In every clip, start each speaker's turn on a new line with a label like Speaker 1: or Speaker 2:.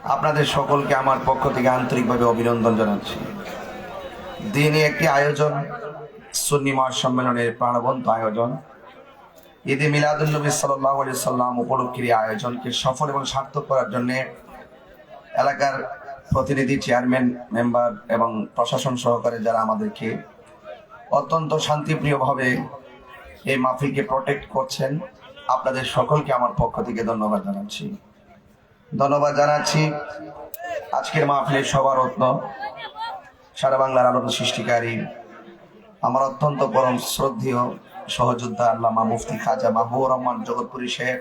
Speaker 1: আপনাদের সকলকে আমার পক্ষ থেকে আন্তরিকভাবে অভিনন্দন জানাচ্ছি। দিনে একটি আয়োজন, সুন্নি মহাসম্মেলনের প্রাণবন্ত আয়োজন, ঈদে মিলাদুন নবী সাল্লাল্লাহু আলাইহি সাল্লাম উপলক্ষে এই আয়োজনকে সফল এবং সার্থক করার জন্য এলাকার প্রতিনিধি, চেয়ারম্যান, মেম্বার এবং প্রশাসন সহকারে যারা আমাদেরকে অত্যন্ত শান্তিপ্রিয়ভাবে এই মাহফিলকে প্রোটেক্ট করছেন, আপনাদের সকলকে আমার পক্ষ থেকে ধন্যবাদ জানাচ্ছি। আজকের মাহফিলের সভারত্ন, সারা বাংলার আলোড়ন সৃষ্টিকারী, আমার অত্যন্ত পরম শ্রদ্ধেয় সহযোদ্ধা আল্লামা মুফতি খাজা মাহবুবুর রহমান জগৎপুরী সাহেব,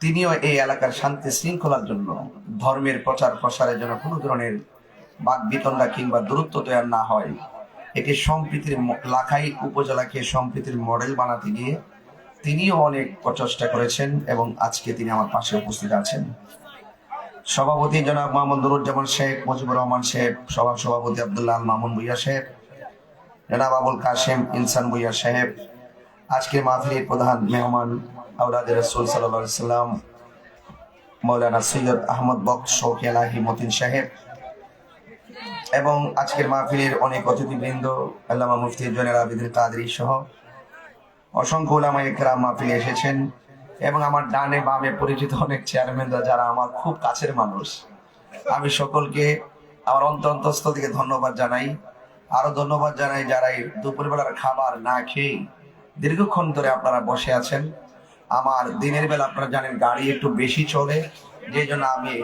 Speaker 1: তিনিও এই এলাকার শান্তি শৃঙ্খলার জন্য, ধর্মের প্রচার প্রসারের জন্য কোনো ধরনের বাকবিতণ্ডা কিংবা দূরত্ব তৈরি না হয়, এটি সম্প্রীতির, লাখাই উপজেলাকে সম্প্রীতির মডেল বানাতে গিয়ে তিনিও অনেক প্রচেষ্টা করেছেন এবং আজকে তিনি আমার পাশে উপস্থিত আছেন। সভাপতি জনাব মোহাম্মদ নুরুজ্জামান শেখ, মুজিবুর রহমান শেখ, সভাপতি আব্দুল্লাহ আল মামুন ভুইয়া সাহেব, জনাব আবুল কাশেম ইনসান ভুইয়া সাহেব, আজকের মাহফিলের প্রধান মেহমান আওলাদে রাসূল সাল্লাল্লাহু আলাইহি সাল্লাম মাওলানা সৈয়দ আহমদ বক্স শৌকী এলাহী মতিন সাহেব, এবং আজকের মাহফিলের অনেক অতিথিবৃন্দ, আল্লামা মুফতি জয়নুল আবেদিন কাদরী সহ অসংখ্য উলামায়ে কেরাম মাহফিলে এসেছেন, এবং আমার ডানে বামে পরিচিত অনেক চেয়ারম্যানরা যারা আমার খুব কাছের মানুষ। আমি সকলকে আমার অন্তঃস্থল থেকে ধন্যবাদ জানাই। আরো ধন্যবাদ জানাই যারা এই দুপুরবেলার খাবার না খেয়ে দীর্ঘক্ষণ ধরে আপনারা বসে আছেন। আমার দিনের বেলা আপনারা জানেন গাড়ি একটু বেশি চলে, যে জন্য আমি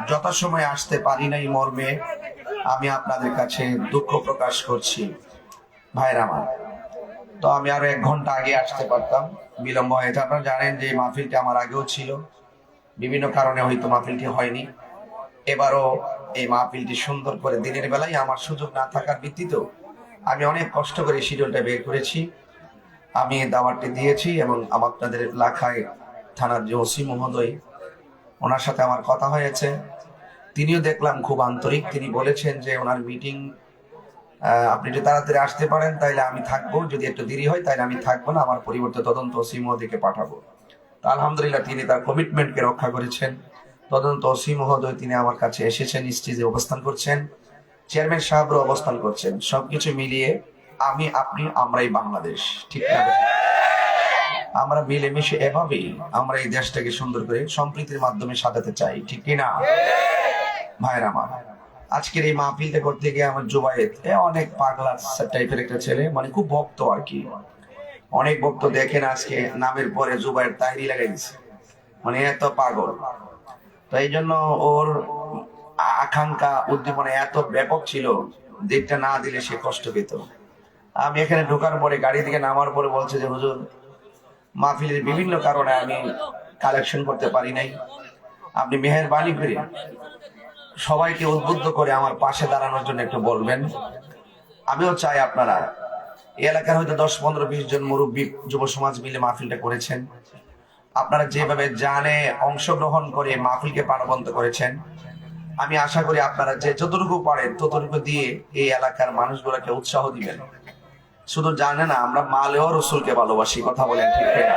Speaker 1: যথাসময়ে আসতে পারি নাই মর্মে আমি আপনাদের কাছে দুঃখ প্রকাশ করছি ভাইরা আমার। তো আমি আরো 1 ঘন্টা আগে আসতে পারতাম, বিলম্ব হয়েছে। আপনারা জানেন যে মাহফিলটি আমার আগেও ছিল, বিভিন্ন কারণে হয়তো মাহফিলটি হয়নি। এবারও এই মাহফিলটি সুন্দর করে দিনের বেলায় আমার সুযোগ না থাকার ভিত্তিতেও আমি অনেক কষ্ট করে শিডিউলটা বের করেছি, আমি দাওয়াতটি দিয়েছি, এবং আপনাদের লাখায় থানার যে ওসি মহোদয়, ওনার সাথে আমার কথা হয়েছে, তিনিও দেখলাম খুব আন্তরিক। তিনি বলেছেন যে ওনার মিটিং, আপনি যদি তাড়াতাড়ি আসতে পারেন তাইলে আমি থাকবো, যদি একটু দেরি হয় তাহলে আমি থাকবো না, আমার পরিবর্তে তদন্ত ওসি মহোদয়কে পাঠাবো। তো আলহামদুলিল্লাহ তিনি তার কমিটমেন্টকে রক্ষা করেছেন। তদন্ত ওসি মহোদয় তিনি আমার কাছে এসেছেন, স্টেজে অবস্থান করছেন, চেয়ারম্যান সাহেবরা অবস্থান করছেন। সবকিছু মিলিয়ে আমি, আপনি, আমরাই বাংলাদেশ, ঠিক না? আমরা মিলেমিশে এভাবেই আমরা এই দেশটাকে সুন্দর করে সম্প্রীতির মাধ্যমে সাজাতে চাই, ঠিক কিনা ভাইরা আমার? আজকের এই মাহফিলটা করতে গিয়ে আমার জুবায়েদ অনেক পাগলা টাইপের একটা ছেলে, মানে খুব ভক্ত আর কি, অনেক ভক্ত। দেখেন আজকে নামের পরে জুবায়ের তাহিরি লাগাই দিচ্ছে, মানে এত পাগল। তো এই জন্য ওর আকাঙ্ক্ষা উদ্দীপনা এত ব্যাপক ছিল, দিকটা না দিলে সে কষ্ট পেত। আমি এখানে ঢোকার পরে, গাড়ি থেকে নামার পরে বলছে যে হুজুর, মাহফিলের বিভিন্ন কারণে আমি কালেকশন করতে পারি নাই, আপনি মেহেরবানি করে সবাইকে উদ্বুদ্ধ করে আমার পাশে দাঁড়ানোর জন্য একটু বলবেন। আমিও চাই আপনারা, এই এলাকার হয়তো 10, 15, 20 জন মুরব্বী যুব সমাজ মিলে মাহফিলটা করেছেন, আপনারা যেভাবে জানে অংশগ্রহণ করে মাহফিলকে প্রাণবন্ত করেছেন, আমি আশা করি আপনারা যে যতটুকু পারেন ততটুকু দিয়ে এই এলাকার মানুষগুলোকে উৎসাহ দিবেন। শুধু জানে না, আমরা মালেও রসুলকে ভালোবাসি, কথা বলেন ঠিক না?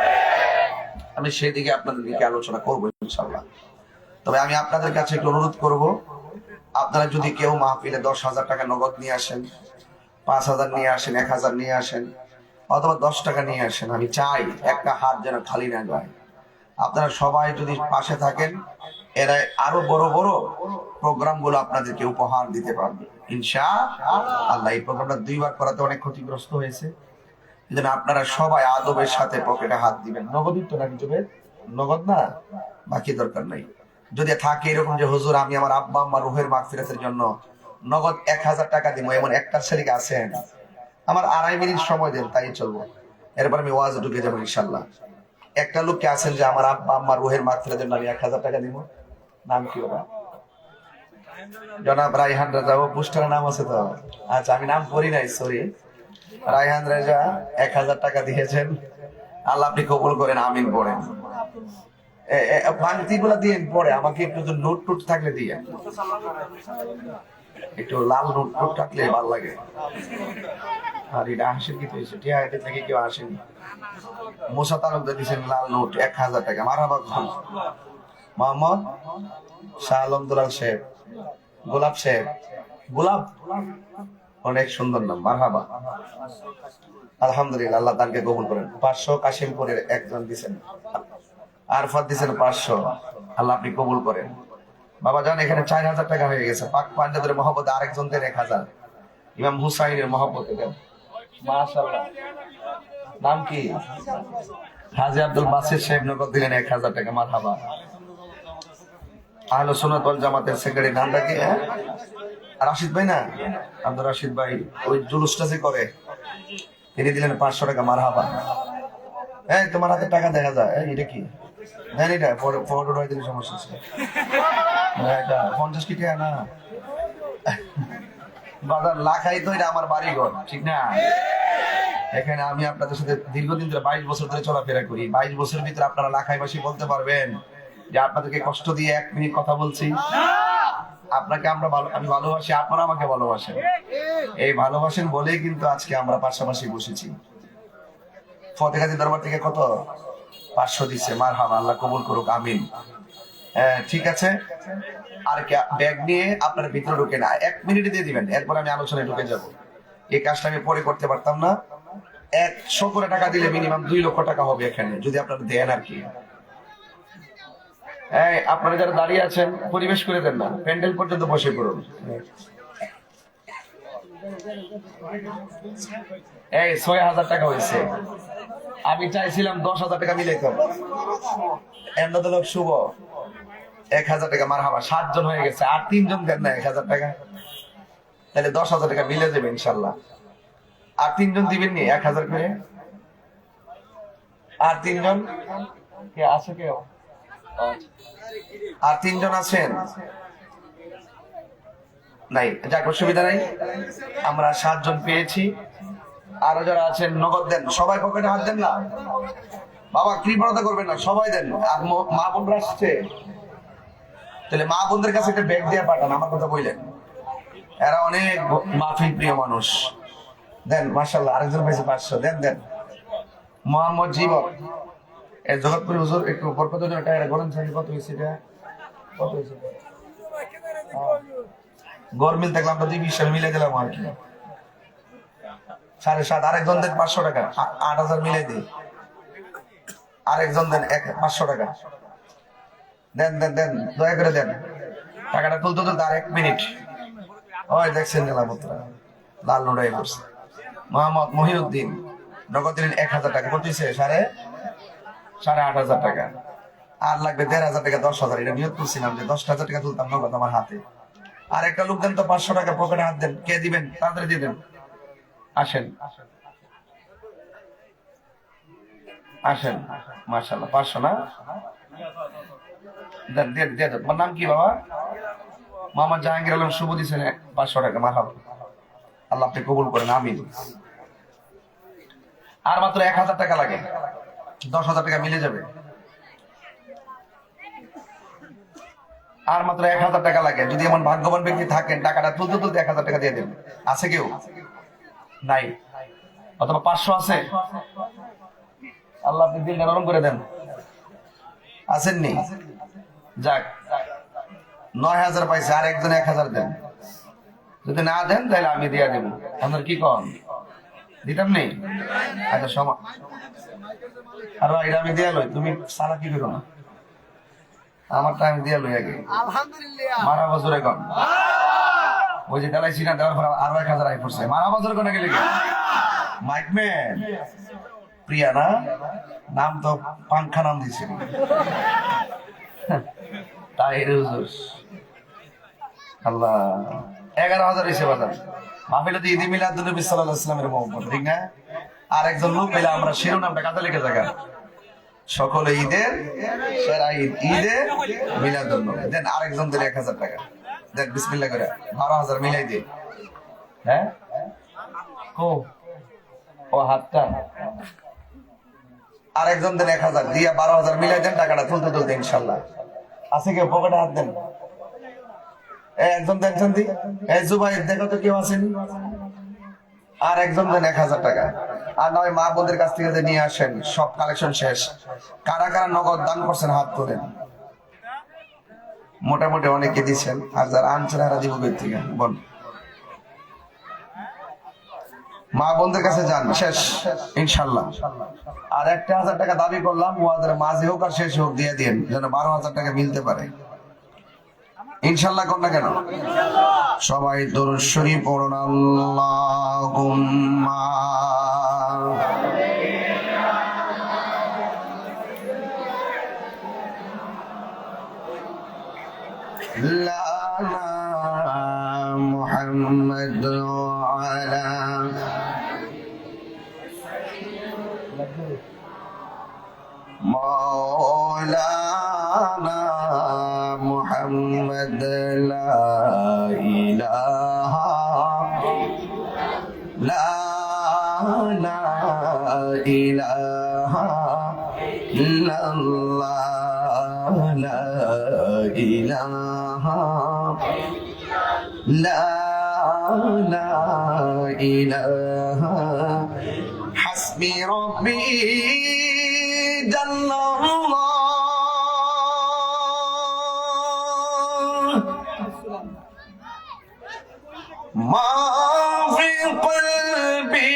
Speaker 1: আমি সেদিকে আপনাদের দিকে আলোচনা করবো ইনশাআল্লাহ। তবে আমি আপনাদের কাছে একটু অনুরোধ করব, আপনারা যদি কেউ মাহফিলে 10,000 টাকা নগদ নিয়ে আসেন, 5,000 নিয়ে আসেন, 1,000 নিয়ে আসেন, অথবা 10 টাকা নিয়ে আসেন, আমি চাই একটা হাত যেন খালি না যায়। আপনারা সবাই যদি পাশে থাকেন, এরা আরো বড় বড় প্রোগ্রাম গুলো আপনাদেরকে উপহার দিতে পারবে ইনশাআল্লাহ। এই প্রোগ্রামটা 2 বার করাতে অনেক ক্ষতিগ্রস্ত হয়েছে, এই জন্য আপনারা সবাই আদবের সাথে পকেটে হাত দিবেন। নগদই তো নাকি জুবের? নগদ না, বাকি দরকার নাই। যদি থাকে এরকম যে হুজুর আমি আমার আব্বা আম্মা রুহের মাগফিরাতের জন্য নগদ 1,000 টাকা দিব, এমন একটা শরীক আছেন, আমার 2.5 মিনিট সময় দেন, তাই চলবো, এরপর আমি ওয়াজে ঢুকে যাবো ইনশাআল্লাহ। একটা লোককে আছেন যে আমার আব্বা আম্মা রুহের মাগফিরাতের জন্য আমি 1,000 টাকা দিব? নাম কি ওরা? জনাব রায়হান রাজা। ও পুস্টারের নাম আছে তো? আচ্ছা, আমি নাম পড়ি নাই, সরি। রায়হান রাজা 1,000 টাকা দিয়েছেন, আল্লাহ আপনি কবুল করেন, আমিন পড়েন। বাংতি গুলা দিয়ে পরে আমাকে একটু নোট টুট থাকলে দিয়ে, একটু লাল নোট টুট থাকলে ভালো লাগে। আর এটা হাসির কি হয়েছে, ঠিক আছে, থেকে কেউ আসেনি। মুসা তালুকদার দিয়েছেন লাল নোট 1,000 টাকা, মারাবা খান। মোহাম্মদ শাহ আলম দুলাল শেখ, গোলাপ শেখ, গোলাপ, অনেক সুন্দর নাম, মারহাবা। আলহামদুলিল্লাহ, আল্লাহ তাকে কবুল করেন। 500 কাশিমপুরের একজন দিচ্ছেন, আরফাত দিচ্ছেন 500, আল্লাহ আপনি কবুল করেন। বাবা জান এখানে 4000 টাকা হয়ে গেছে। পাক পাঞ্জাবের মহব্বতে আরেকজন দেন 1000, ইমাম হুসাইনের মহব্বতে দেন। মাশাআল্লাহ, নাম কি? হাজী আব্দুল বাসির সাহেব নগদ দিলেন 1000 টাকা, মারহাবা। আহলে সুন্নাত ওয়াল জামাতের সেক্রেটারি নামটা কি? রাশিদ ভাই না? আব্দুর রাশিদ ভাই, ওই জুলুসটা যে করে, তিনি দিলেন 500 টাকা, মারহাবা। এই তোমার হাতে টাকা দেখা যায়, এটা কি দেন? এটা ফটো দিলে সমস্যা আছে, এটা 50 কি টাকা না বাজার লাখাই তো, এটা আমার বাড়িঘর, ঠিক না? এখানে আমি আপনাদের সাথে দীর্ঘদিন ধরে 22 বছর ধরে চলাফেরা করি। 22 বছরের ভিতরে আপনারা লাখাই বাসী বলতে পারবেন যে আপনাদেরকে কষ্ট দিয়ে 1 মিনিট কথা বলছি? আপনাকে আমি ভালোবাসি, আপনারা আমাকে ভালোবাসেন। এই ভালোবাসেন বলেই কিন্তু আজকে আমরা পাশাপাশি বসেছি। ফতেহাজি দরবার থেকে কত? 500 দিচ্ছে, মারহাবা, আল্লাহ কবুল করুক, আমিন। হ্যাঁ ঠিক আছে, আর ব্যাগ নিয়ে আপনার ভিতরে ঢুকে না, 1 মিনিটে দিয়ে দিবেন, এরপর আমি আলোচনায় ঢুকে যাব। এই কাজটা আমি পরে করতে পারতাম না। 100 করে টাকা দিলে মিনিমাম 2 লক্ষ টাকা হবে এখানে, যদি আপনারা দেন আর কি। আপনারা যারা দাঁড়িয়ে আছেন পরিবেশ করে দেন না, প্যান্ডেল পর্যন্ত বসে পড়ুন। 6000 টাকা হয়েছে, আমি চাইছিলাম 10,000 টাকা মিলাইতাম। এমদাদুল শুভ 1000 টাকা, মারহাবা। 7 জন হয়ে গেছে, আর 3 জন দেন না 1000 টাকা, তাহলে 10,000 টাকা মিলে যাবে ইনশাল্লাহ। আর 3 জন দিবেন নি 1000 করে? আর 3 জন কে আছে? কেউ আর 3 জন আছেন? নাই, যাক অসুবিধা নাই, আমরা 7 জন পেয়েছি। আরো যারা আছেন নগদ দেন, সবাই পকেটে হাত দেন না বাবা, কৃপণতা করবেন না, সবাই দেন। আর মা বোনরা আসছে, তাহলে মা বোনদের কাছে একটা ব্যাগ দিয়ে পাঠান, আমার কথা বললেন, এরা অনেক মাহফিল প্রিয় মানুষ। দেন, মাশাআল্লাহ, আরেকজন পাইছে 500, দেন দেন। মোহাম্মদ জীবন, এই জগৎপুর হুজুর, একটু বরকত টাকা গরম চাই, কত হয়েছে এটা? কত হয়েছে? গরমিল দেখলাম তো 2 মিলে দিলাম আর কি, 7.5। আরেকজন দেন 500 টাকা, 8000 মিলে দিই। আরেকজন দেন 500 টাকা, দেন দেন দেন, দয়া করে দেন। টাকাটা তুলতে তুলতে আর 1 মিনিট। ওই দেখছেন জেলাপত্রা লাল নোড়াই বসছে। মোহাম্মদ মহিউদ্দিন নগদ দিলেন 1000 টাকা, বলতেছে 8,500 টাকা। আর লাগবে 1,500 টাকা, 10,000। এটা নিয়োগ করছিলাম যে 10,000 টাকা তুলতাম নগদ আমার হাতে। আর একটা লোক দেন তো 500 টাকা, পকেটে হাত দেন। কে দিবেন? তাড়াতাড়ি দিয়ে দেন, আসেন আসেন। মাশাআল্লাহ, 500 না? দেন, দিয়ে দেন। তোমার নাম কি বাবা? মোহাম্মদ জাহাঙ্গীর আলম শুভ দিচ্ছেন 500 টাকা, মারহাবা, আল্লাহ আপনি কবুল করেন, আমিন। আর মাত্র 1000 টাকা লাগে, 10,000 টাকা মিলে যাবে। আর মাত্র 1000 টাকা লাগে। যদি এমন ভাগ্যবান ব্যক্তি থাকেন, টাকাটা তুলতে তুলতে 1000 টাকা দিয়ে দেন। আছে কেউ? নাই? অথবা 500 আছে? আল্লাহ আপনি দিলটা নরম করে দেন। আসেননি? যাক, 9000 পাইছে, আর একজন 1000 দেন। যদি না দেন তাহলে আমি দিয়ে দেবো। আপনার কি কন? দিতাম নেই? আচ্ছা, সময় আর এটা আমি দিয়ে লই, তুমি সারা কি করো না, আমারটা আমি দিয়ে লই আগে। মারা বছরে কন, ওই যে ডালাইছি না, দেওয়ার পর আরো 1000 আই পড়ছে। মারা বছর কোনে গেলে মাইকম্যান প্রিয়া না, নাম তো পাংখা নাম দিয়েছিল। তাই হুজুর, আল্লাহ 11,000 হয়েছে বাজার। মাহফিলে তো ঈদ মিলাদুন নবী সাল্লাল্লাহু আলাইহি ওয়াসাল্লামের মহব্বত, ঠিক না? আর একজন লোক পেলে আমরা শিরোনামটা কাজে লেগে জায়গা, সকলে ঈদের সেরা ঈদ, ঈদে মিলাদুন নবী। দেন আরেকজন দেন 1000 টাকা, দেন বিসমিল্লাহ করে 12,000 মিলাই দিয়ে। হ্যাঁ, ও হাতটা। আরেকজন দেন 1000 দিয়া 12,000 মিলাই দেন, টাকাটা তুলতে তুলতে ইনশাল্লাহ। আছে কেউ? পকেটে হাত দেন। একজন দেন শান্তি, জুবাইর দেখো তো কেউ আছেন? আর একজন দেন 1000 টাকা। আর নয় মা বোনদের কাছ থেকে যে নিয়ে আসেন, সব কালেকশন শেষ। কারা কারা নগদ দান করছেন হাত তোলেন। মোটামুটি অনেকে দিচ্ছেন, আর যারা আনছেন এরা দিব থেকে বল। মা বোনদের কাছে যান, শেষ ইনশাল্লাহ। আর 1,000 টাকা দাবি করলাম, ওয়াদের মাঝে হোক আর শেষ হোক দিয়ে দিন, যেন 12,000 টাকা মিলতে পারে ইনশাল্লাহ। কোন না কেন সবাই দরুদ শরীফ পড়ুন। আল্লাহুম্মা লা মুহাম্মাদ আলা মাওলানা মুহাম্মদ লা ইলাহা ইল্লাল্লাহ লা ইলাহা হাসবি রব্বি জাল্লাল্লাহ মা ফি কলবি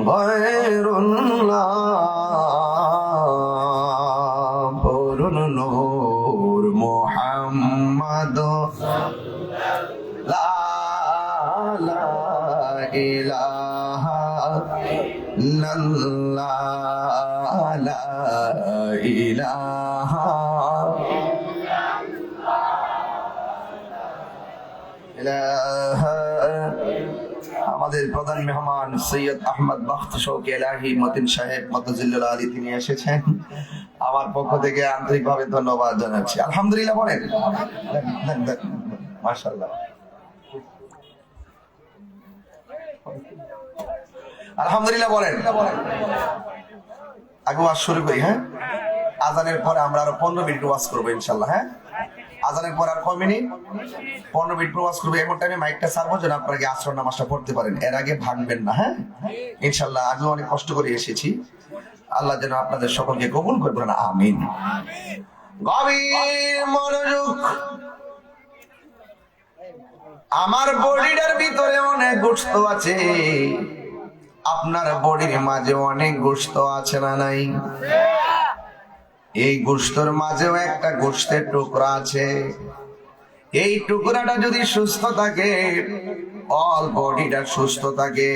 Speaker 1: গায়রুল্লাহ বরুন নূর মুহাম্মদ লা ইলাহা ইল্লাল্লাহ লা ইলাহা আমাদের প্রধান মেহমান সৈয়দ আহমদ বখত শৌকি এলাহি মতিন সাহেব মতজিল্লুল আলী তিনি এসেছেন। আমার পক্ষ থেকে আন্তরিকভাবে ধন্যবাদ জানাচ্ছি। আলহামদুলিল্লাহ বলেন, মাশাআল্লাহ আলহামদুলিল্লাহ বলেন। আগে ওয়াজ শুরু করি। হ্যাঁ, আজানের পরে আমরা আরো 15 মিনিট ওয়াজ করবো ইনশাল্লাহ। হ্যাঁ, আজানের পর আর কয় মিনিট? 15 মিনিট ওয়াজ করবো। এমন টাইমে মাইকটা ছাড়বো যেন আপনারা আসর নামাজটা পড়তে পারেন, এর আগে ভাঙবেন না। হ্যাঁ ইনশাল্লাহ। আমিও অনেক কষ্ট করে এসেছি, আল্লাহ যেন আপনাদের সকলকে কবুল করবেন, আমিন। গভীর মনোযোগ। আমার বডিটার ভিতরে অনেক গোশত আছে, আপনার বডির মাঝে অনেক গোশত আছে না নাই? এই গোশতের মাঝেও একটা গোশতের টুকরা আছে। এই টুকরাটা যদি সুস্থ থাকে, অল বডিটা সুস্থ থাকে।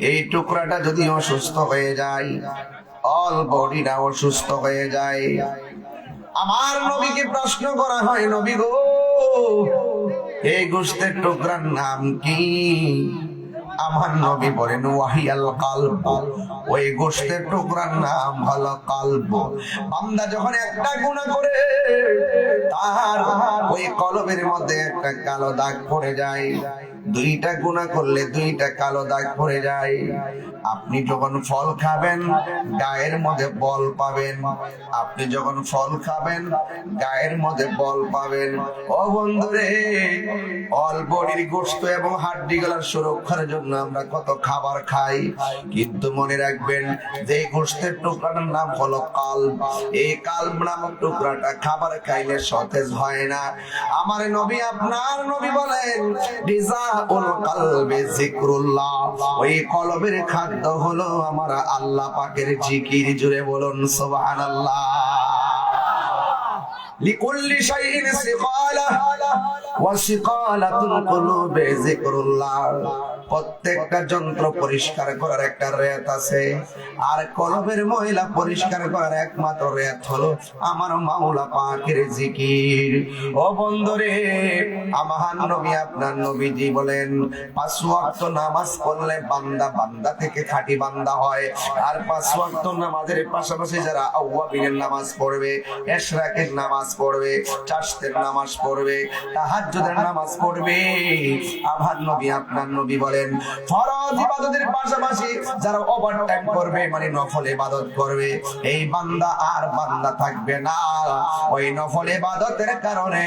Speaker 1: এই টুকরাটা যদি অসুস্থ হয়ে যায়, অল বডিটা অসুস্থ হয়ে যায়। আমার নবীকে প্রশ্ন করা হয়, নবী গো, এই গোশতের টুকরার নাম কি? আমার নবী বলেন ওয়াহিয়াল কালব, ওই গোশতের টুকরার নাম হলো কালব। বান্দা যখন একটা গুনাহ করে তার ওই কলবের মধ্যে একটা কালো দাগ পড়ে যায়, দুইটা গুনাহ করলে দুইটা কালো দাগ পড়ে যায়। আপনি যখন ফল খাবেন গায়ের মধ্যে বল পাবেন, আপনি যখন ফল খাবেন গায়ের মধ্যে বল পাবেন। ও বন্ধুরে, অল বডির গোশত এবং হাড্ডি গলার সুরক্ষার জন্য আমরা কত খাবার খাই, কিন্তু মনে রাখবেন যে গোশতের টুকরাটার নাম হলো কালব। এই কালব নামক টুকরাটা খাবার খাইলে সতেজ হয় না। আমার নবী, আপনার নবী বলেন রিজাউল কলবে যিকরুল্লাহ, ওই কলবের খাদ্য হলো আমার আল্লাহ পাকের জিকির। জুড়ে বলুন সুবহানাল্লাহ। লিকুল্লি শাইইন সিকালা ওয়া সিকালাতুল কুলুবি যিকরুল্লাহ। প্রত্যেকটা যন্ত্র পরিষ্কার করার একটা রেত আছে, আর কলবের ময়লা পরিষ্কার করার একমাত্র রেত হলো আমার মাওলা পাকের জিকির। ও বন্ধুরে, আমার নবী, আপনার নবীজি বলেন 5 ওয়াক্ত নামাজ পড়লে বান্দা বান্দা থেকে খাঁটি বান্দা হয়। আর 5 ওয়াক্ত নামাজের পাশাপাশি যারা আওয়াবিনের নামাজ পড়বে, ইশরাকের নামাজ পড়বে, চাশতের নামাজ পড়বে, তাহাজ্জুদের নামাজ পড়বে, আমার নবী, আপনার নবী বলেন ফরজ ইবাদতের পাশাপাশি যারা ওভারটাইম করবে, মানে নফল ইবাদত করবে, এই বান্দা আর বান্দা থাকবে না। ওই নফল ইবাদতের কারণে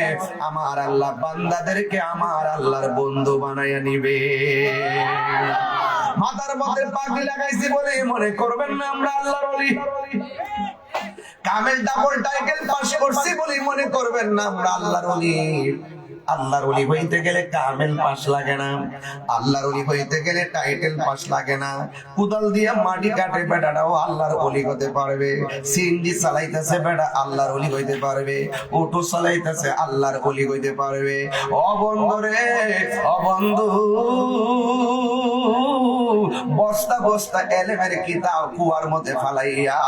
Speaker 1: আমার আল্লাহ বান্দাদেরকে আমার আল্লাহর বন্ধু বানাইয়া নিবে। মাথার মধ্যে পাগড়ি লাগাইছি বলে মনে করবেন না আমরা আল্লাহর ওলি। কামেল ডাবল টাইটেল পাস করছি বলে মনে করবেন না আমরা আল্লাহর ওলি। আল্লাহর ওলি হইতে গেলে কামেল পাস লাগে না, আল্লাহর ওলি হইতে গেলে টাইটেল পাস লাগে না। কুদাল দিয়ে মাটি কাটে বেটাটাও আল্লাহর ওলি হতে পারবে, সিএনজি চালাইতেছে বেটা আল্লাহর ওলি হইতে পারবে, অটো চালাইতেছে আল্লাহর ওলি হইতে পারবে। ও বন্ধু রে, ও বন্ধু, বস্তা বস্তা এলেমের কিতাব কুয়ার মধ্যে ফালাইয়া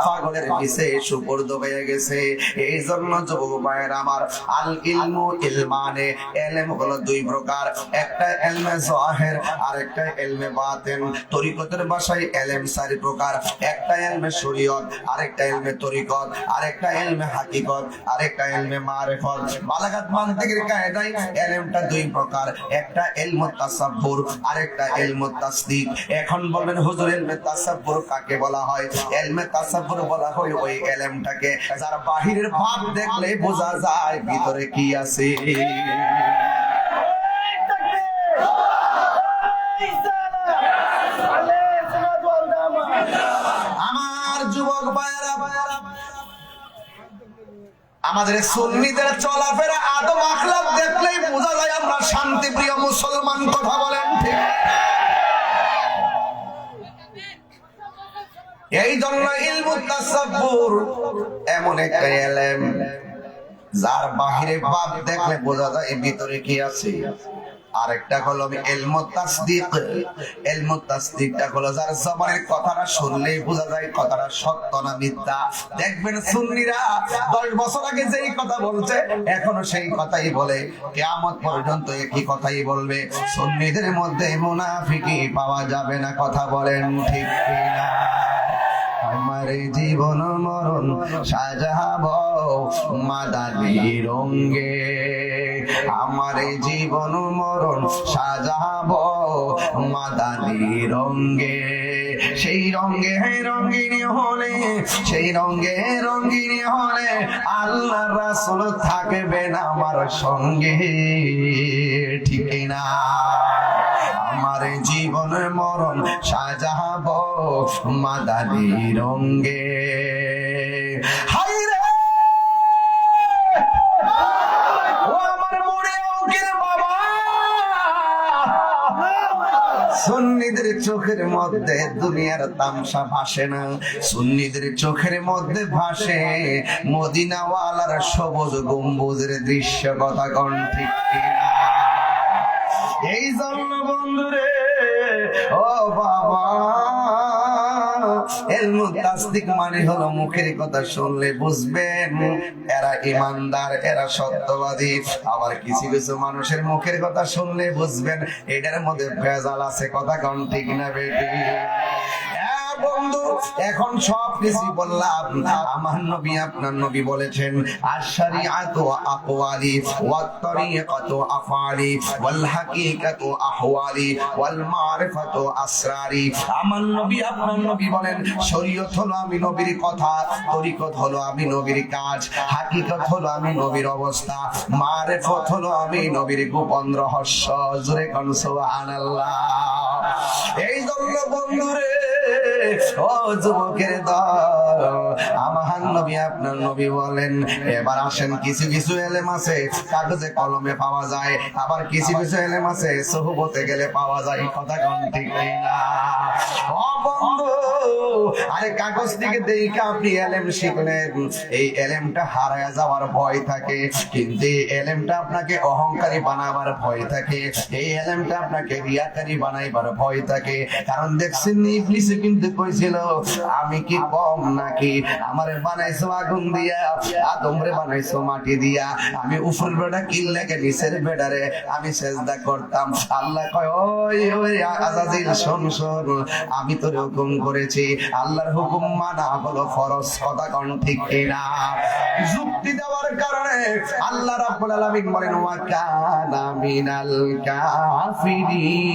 Speaker 1: পাগলের পিছে সুপর্দ হয়ে গেছে। এই জন্য যুবক ভাইয়ের আমার, আল ইলমু ইলমানে, এলেম হলো দুই প্রকার, একটা এলমে যাহির আর একটা এলমে বাতিন। তরিকতের ভাষায় এলেম চারি প্রকার, একটা এলমে শরীয়ত, আরেকটা এলমে তরিকত, আরেকটা এলমে হাকিকত, আরেকটা এলমে মারিফত। বালাগাত মানতিকের কায়দায় এলেমটা দুই প্রকার, একটা ইলমুত তাসাব্বুর, আরেকটা ইলমুত তাসদিক। এখন বলবেন হুজুর ইলমে তাসাব্বুর কাকে বলা হয়? ইলমে তাসাব্বুর বলা হয় ওই এলেমটাকে যার বাহিরের ভাব দেখলে বোঝা যায় ভিতরে কি আছে। আমার যুবক ভাইয়েরা, আমাদের সুন্নিদের চলাফেরা আদব আখলাক দেখলেই বোঝা যায় আমরা শান্তিপ্রিয় মুসলমান। কথা বলেন ঠিক? এই জন্য ইলমুত তাসাব্বুর এমন একটা ইলম যার বাহিরে ভাব দেখলে বোঝা যায় ভিতরে কি আছে। আরেকটা হলো ইলমুত তাসদিক। ইলমুত তাসদিকটা হলো যার জবানের কথাটা শুনলেই বোঝা যায় কথাটা সত্য না মিথ্যা। দেখবেন সুন্নিরা 10 বছর আগে যেই কথা বলছে এখনো সেই কথাই বলে, কিয়ামত পর্যন্ত একই কথাই বলবে। সুন্নিদের মধ্যে মুনাফিকি পাওয়া যাবে না। কথা বলেন ঠিক কিনা? আমার জীবন মরণ সাজাবো মাদানী রঙে, আমার জীবন মরণ সাজাবো মাদানী রঙে। সেই রঙে রঙিনী হলে, সেই রঙে রঙিনী হলে আল্লাহ রাসূল থাকবেন আমার সঙ্গে। ঠিক না? আমার জীবন মরণ সাজাবো মাদানী রঙে। হায় রে, ও আমার মুড়ে অঙ্কের বাবা, সুন্নিদের চোখের মধ্যে দুনিয়ার তামসা ভাসে না, সুন্নিদের চোখের মধ্যে ভাসে মদিনাওয়ালার সবুজ গম্বুজের দৃশ্য। কথা কোন ঠিক কিনা? এই জন্য বন্ধুরে, ও বাবা, ইলমুত তাসদিক মানে হলো মুখের কথা শুনলে বুঝবেন এরা ইমানদার, এরা সত্যবাদী। আবার কিছু কিছু মানুষের মুখের কথা শুনলে বুঝবেন এটার মধ্যে ভেজাল আছে। কথা কোন ঠিক না বেটি? বন্ধু, এখন সব কিছু বললাম, আমার নবী আপনার নবী বলেছেন আশ-শারিআতু আকওয়ালি ওয়াত তরিকাতু আফআলি ওয়াল হাকিকাতু আহওয়ালি ওয়াল মারিফাতু আসরারি। আমার নবী আপনার নবী বলেন শরীয়ত হলো আমি নবীর কথা, তরিকত হলো আমি নবীর কাজ, হাকিকত হলো আমি নবীর অবস্থা, মারিফত হলো আমি নবীর গোপন রহস্য। জোরে কোন সুবহানাল্লাহ। এই জন্য বন্ধুরে, ও যুবকের দল, আমার নবী আপনার নবী বলেন এবার আসেন কিছু কিছু এলেম আছে কাগজে কলমে পাওয়া যায়, আবার কিছু কিছু এলেম আছে সোহবতে গেলে পাওয়া যায়। কথা কোন ঠিক না? ও বন্ধু, আরে কাগজ থেকে দেখে আপনি এলেম শিখলেন, এই এলেমটা হারায় যাওয়ার ভয় থাকে, কিন্তু এই এলেমটা আপনাকে অহংকারী বানাবার ভয় থাকে, এই এলেমটা আপনাকে রিয়াকারী বানাইবার ভয় থাকে। কারণ দেখছেন ইবলিস কিন্তু কইছিল আমি কি কম নাকি? আমারে বানাইছো আগুন দিয়া, আদমরে বানাইছো মাটি দিয়া, আমি উপর বেড়া কিল্লাকে নিচের বেড়ারে আমি সেজদা করতাম। আল্লাহ কয় ওই ওই আজাজিল শোন শোন, আমি তোরে হুকুম করেছি, আল্লাহর হুকুম মানা হলো ফরজ। কথা কোন ঠিক কিনা? যুক্তি দেওয়ার কারণে আল্লাহ রাব্বুল আলামিন বলেন ওয়া কানা মিনাল কাফিরিন।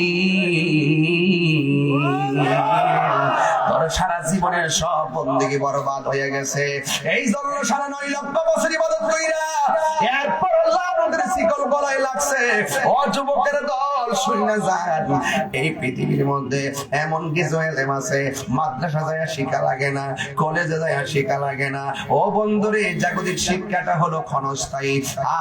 Speaker 1: তোর সারা জীবনের সব বন্দেগী বরবাদ হয়ে গেছে। এই জন্য 9.5 লক্ষ বছর ইবাদত কইরা এরপর আল্লাহর শিকল গলায় লাগছে। ও যুবকের দল, শুনে যান, এই পৃথিবীর মধ্যে এমন কিছু এলেম আছে মাদ্রাসা যায় শিক্ষা লাগে না, কলেজে যায় শিক্ষা লাগে না। ও বন্ধুরে, জাগতিক শিক্ষাটা হলো ক্ষণস্থায়ী,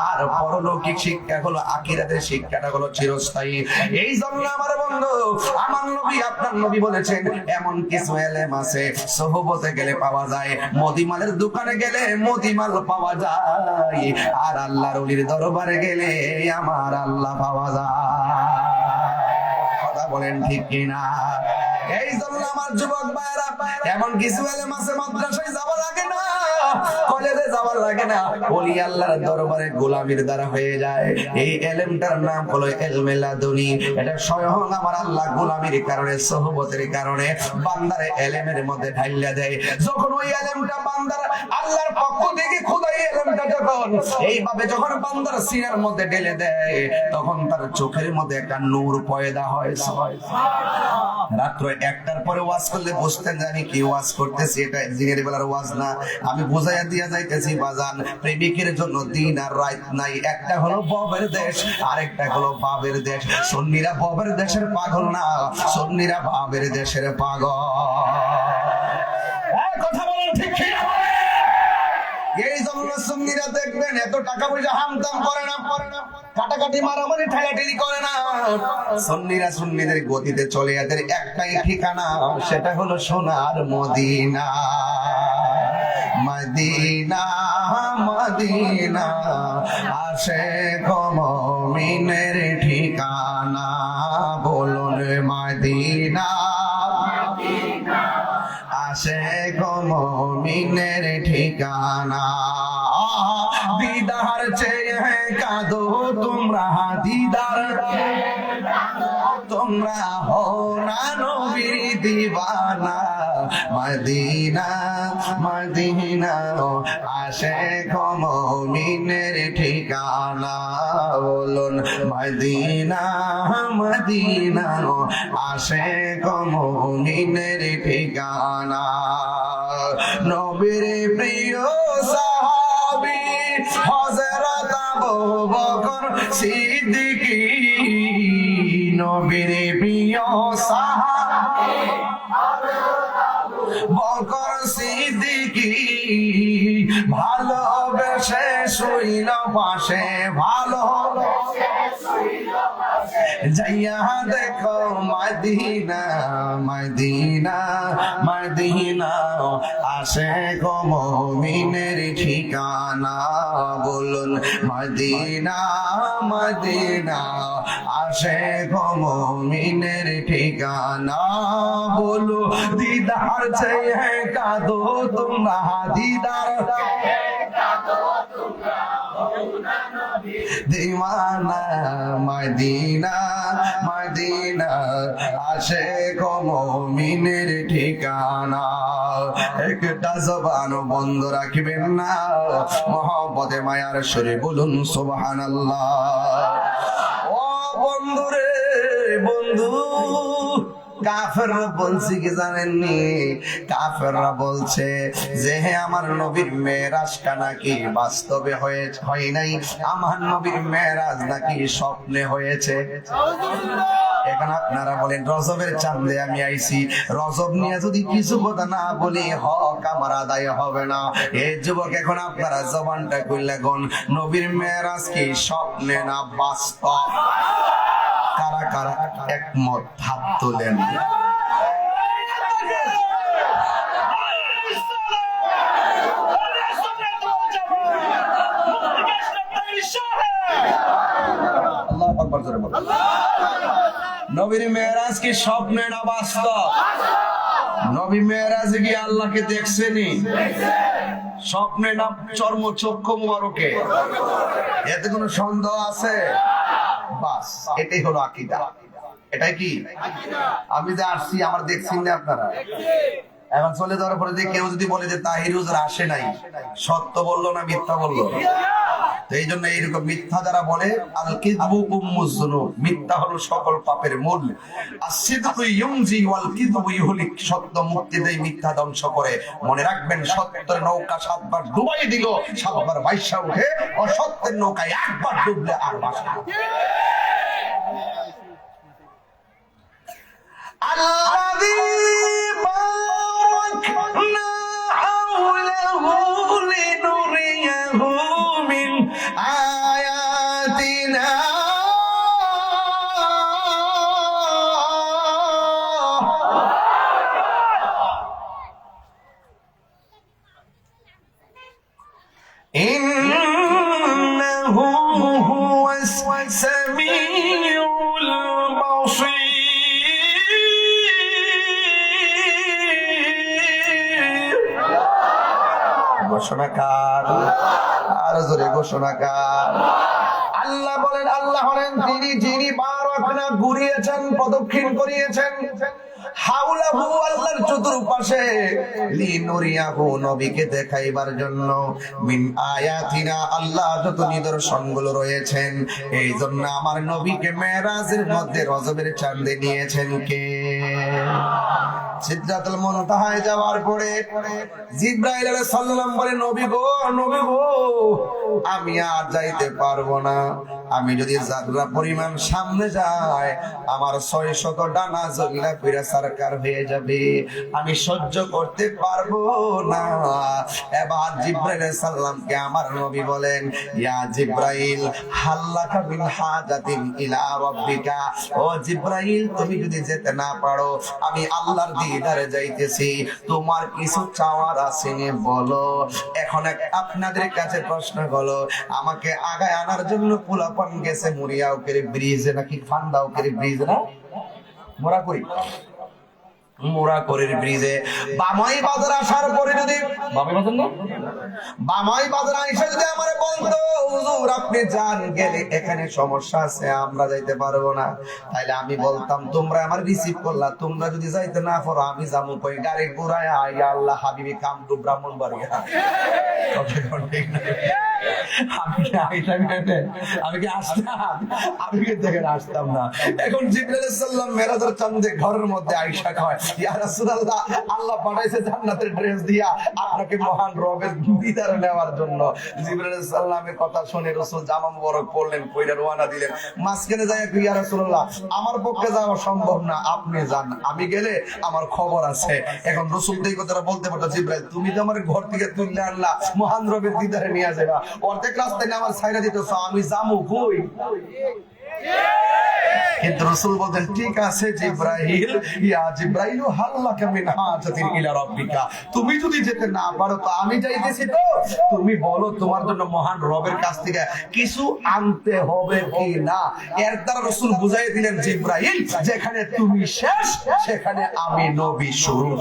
Speaker 1: আর পরলৌকিক শিক্ষা হলো আখিরাতের শিক্ষাটা হলো চিরস্থায়ী। এই জন্য আমার বন্ধু, আমার নবী আপনার নবী বলেছেন এমন কিছু এলেম আছে সোহবতে গেলে পাওয়া যায়, মদিমালের দোকানে গেলে মদিমাল পাওয়া যায়, আর আল্লাহর ওলির দরবারে গেলে আমার আল্লাহ পাওয়া যায়। কথা বলেন ঠিক কিনা? এই জন্য আমার যুবক ভাইরা, এমন কিছু এলেম আছে মাদ্রাসায় যাওয়া লাগে না, কলেজে যাওয়া লাগে না, ওলি আল্লাহর দরবারে গোলামির দ্বারা হয়ে যায়। এই এলেমটার নাম হলো ইলমে লাদুনী। এটা স্বয়ং আমার আল্লাহ গোলামির কারণে, সোহবতের কারণে বান্দারে এলেমের মধ্যে ঢাইলা দেয়। যখন ওই এলেমটা বান্দার আল্লাহর পক্ষ থেকে খোদাই এলেমটা যখন এইভাবে যখন বান্দার সিনার মধ্যে ঢেলে দেয়, তখন তার চোখের মধ্যে একটা নূর পয়দা হয়। রাত্র 1টার পরে ওয়াজ করলে বুঝতেন জানি কি ওয়াজ করতেছি, এটা দিনের বেলার ওয়াজ না। আমি বুঝাইয়া দিয়া যাইতেছি বাজান, প্রেমিকের জন্য দিন আর রাত নাই। একটা হলো ববের দেশ, আরেকটা হলো বাবের দেশ। সুন্নিরা ববের দেশের পাগল না, সুন্নিরা বাবের দেশের পাগল। কথা বলেন ঠিক কি? এই জন্য সুন্নিরা দেখবেন এত টাকা পয়সা হামতাম করে না, কাটাকাটি মারামারি ঠেলাঠেলি করে না। সুন্নিরা সুন্নিদের গতিতে চলে, এদের একটাই ঠিকানা, সেটা হলো সোনার মদিনা। মদিনা মদিনা আশিক মুমিনের ঠিকানা, বলুন মদিনা আশিক মুমিনের ঠিকানা। দিদার চেয়ে কাঁদো তোমরা, দিদার তোমরা হো না নবীর দিওয়ানা। মদিনা মদিনা আশিক মুমিনের ঠিকানা, বলুন মদিনা মদিনা আশিক মুমিনের ঠিকানা। নবীর প্রিয় সাহাবী হযরত আবু বকর সিদ্দিকী, নবীর প্রিয় সাহাবী বকর সিদ্দিকী, ভালোবেসে শুইল পাশে, ভালোবেসে যাইয়া দেখো মদিনা মদিনা মদিনা আশিক মুমিনের ঠিকানা, বলুন মদিনা মদিনা আশিক মুমিনের ঠিকানা। বলো দিদার চেয়ে কাঁদো তোমরা, দিদার দিওয়ানা। মদিনা মদিনা আশিক মুমিনের ঠিকানা। একটা জবান বন্ধ রাখবেন না, মহব্বতে মায়ার সুরে বলুন সুবহানাল্লাহ। ও বন্ধুরে বন্ধু, কাফেররা বলছে কি জানেননি? কাফেররা বলছে যে হে আমার নবীর মেরাজটা নাকি বাস্তবে হয় নাই, আমার নবীর মেরাজ নাকি স্বপ্নে হয়েছে। এখন আপনারা বলেন রজবের চাঁদে আমি আইছি, রজব নিয়ে যদি কিছু কথা না বলি হক আমার আদায় হবে না। এই যুবক এখন আপনারা জবানটা কইলা কোন নবীর মেরাজ কি স্বপ্নে না বাস্তব? কারা কারা একমত হাত তোলেন। আল্লাহু আকবার জোরে বলুন। নবীর মেরাজ কি স্বপ্নে না বাস্তব? নবী মেরাজে গিয়ে আল্লাহকে দেখছেনি? স্বপ্নে না চর্মচক্ষু মুবারকে? এতে কোনো সন্দেহ আছে? বাস এটাই হলো আকীদা। এটাই কি আমি যে আসছি আমার দেখছেন না আপনারা? এখন চলে যাওয়ার পরে যে কেউ যদি বলে যে তাহির হুজুর আসে নাই, সত্য বললো না মিথ্যা বললো? এই জন্য এইরকম মিথ্যা যারা বলে, আল কিযবু উম্মুজ যুনুব, মিথ্যা হলো সকল পাপের মূল। as-সিদকু ইউনজি ওয়াল কিযবু ইহলিক, সত্য মুক্তি দেয়, মিথ্যা ধ্বংস করে। মনে রাখবেন, সত্যের নৌকা 7 বার ডুবাই দিল 7 বার ভাইসা উঠে, অসত্যের নৌকায় একবার ডুবলে আর ভাসে না। الذي باركنا حوله لنريه من آياتنا إنه هو السميع البصير ঘোষণাকার আর জোরে ঘোষণাকার আল্লাহ বলেন আল্লাহ হলেন তিনি যিনি বারাকনা ঘুরিয়েছেন প্রদক্ষিণ করিয়েছেন হাওলাহু আল্লাহর চতুর্পাশে লিনুরিয়াহু নবীকে দেখাইবার জন্য মিন আয়াতিনা আল্লাহ যত নিদর্শনগুলো রয়েছেন এই জন্য আমার নবীকে মেরাজের মধ্যে রজবের চাঁদে নিয়েছেন কে সিদরাতুল মুনতাহায় যাওয়ার পরে জিবরাইল আলাইহিস সালাম বলে নবী গো আমি আর যাইতে পারবো না আমি যদি যাত্রা পরিমাণ সামনে যাই আমার 600 ডানা জগলা কইরা সরকার হয়ে যাবে আমি সহ্য করতে পারবো না এবার জিবরাইল আলাইহিস সালামকে আমার নবী বলেন ইয়া জিবরাইল হাল্লাকা বিন হাজাতিন ইলা রাব্বিকা ও জিবরাইল তুমি যদি যেতে না পারো আমি আল্লাহর দিদারে যাইতেছি তোমার কিছু চাওয়ার আছে বলো এখন আপনাদের কাছে প্রশ্ন হলো আমাকে আগায় আনার জন্য পোলাপান গেছে মুরিয়াউকের ব্রিজে নাকি ফান্দাউকের ব্রিজ না মোরাকরের ব্রিজে বামাই বাজার আসার পরে যদি বামাই বাজার এসে যদি আমারে বলতো হুজুর আপনি যান গেলে এখানে সমস্যা আছে আমরা যাইতে পারবো না তাইলে আমি বলতাম তোমরা আমার রিসিভ করলা তোমরা যদি যাইতে না পারো আমি যাবো কই গাড়ি ঘুরায় আইয়া আল্লাহ হাবিবি কাম টু ব্রাহ্মণবাড়িয়া আসতাম না এখন জিবরাইল আলাইহিস সালাম মেরাজের চাঁদে ঘরের মধ্যে আয়েশা কয় ইয়া রাসূলুল্লাহ আল্লাহ পাঠাইছে জান্নাতের ড্রেস দিয়া আপনাকে মহান রবের দিদার নেওয়ার জন্য জিবরাইল আলাইহিস সালামের কথা শুনে রাসূল জামা মুবারক পরলেন কইরা রওনা দিলেন মাঝখানে যায় ইয়া রাসূলুল্লাহ আমার পক্ষে যাওয়া সম্ভব না আপনি যান আমি গেলে আমার খবর আছে এখন রাসূল এই কথাটা বলতে পারতো জিবরাইল তুমি তো আমার ঘর থেকে তুললে আল্লাহ মহান রবের দিদারে নিয়ে যাবা অর্ধেক রাস্তায় আমার ছাইরা দিতেছ আমি যামু কই কিন্তু রাসূল বলেন ঠিক আছে জিবরাইল ইয়া জিবরাইল হাল্লাকা মিন হাজাতিন ইলা রাব্বিকা তুমি যদি যেতে না পারো তো আমি যাইতেছি তো তুমি বলো তোমার জন্য মহান রবের কাছ থেকে কিছু আনতে হবে কি না এর দ্বারা রাসূল বুঝাই দিলেন জিবরাইল যেখানে তুমি শেষ সেখানে আমি নবী শুরু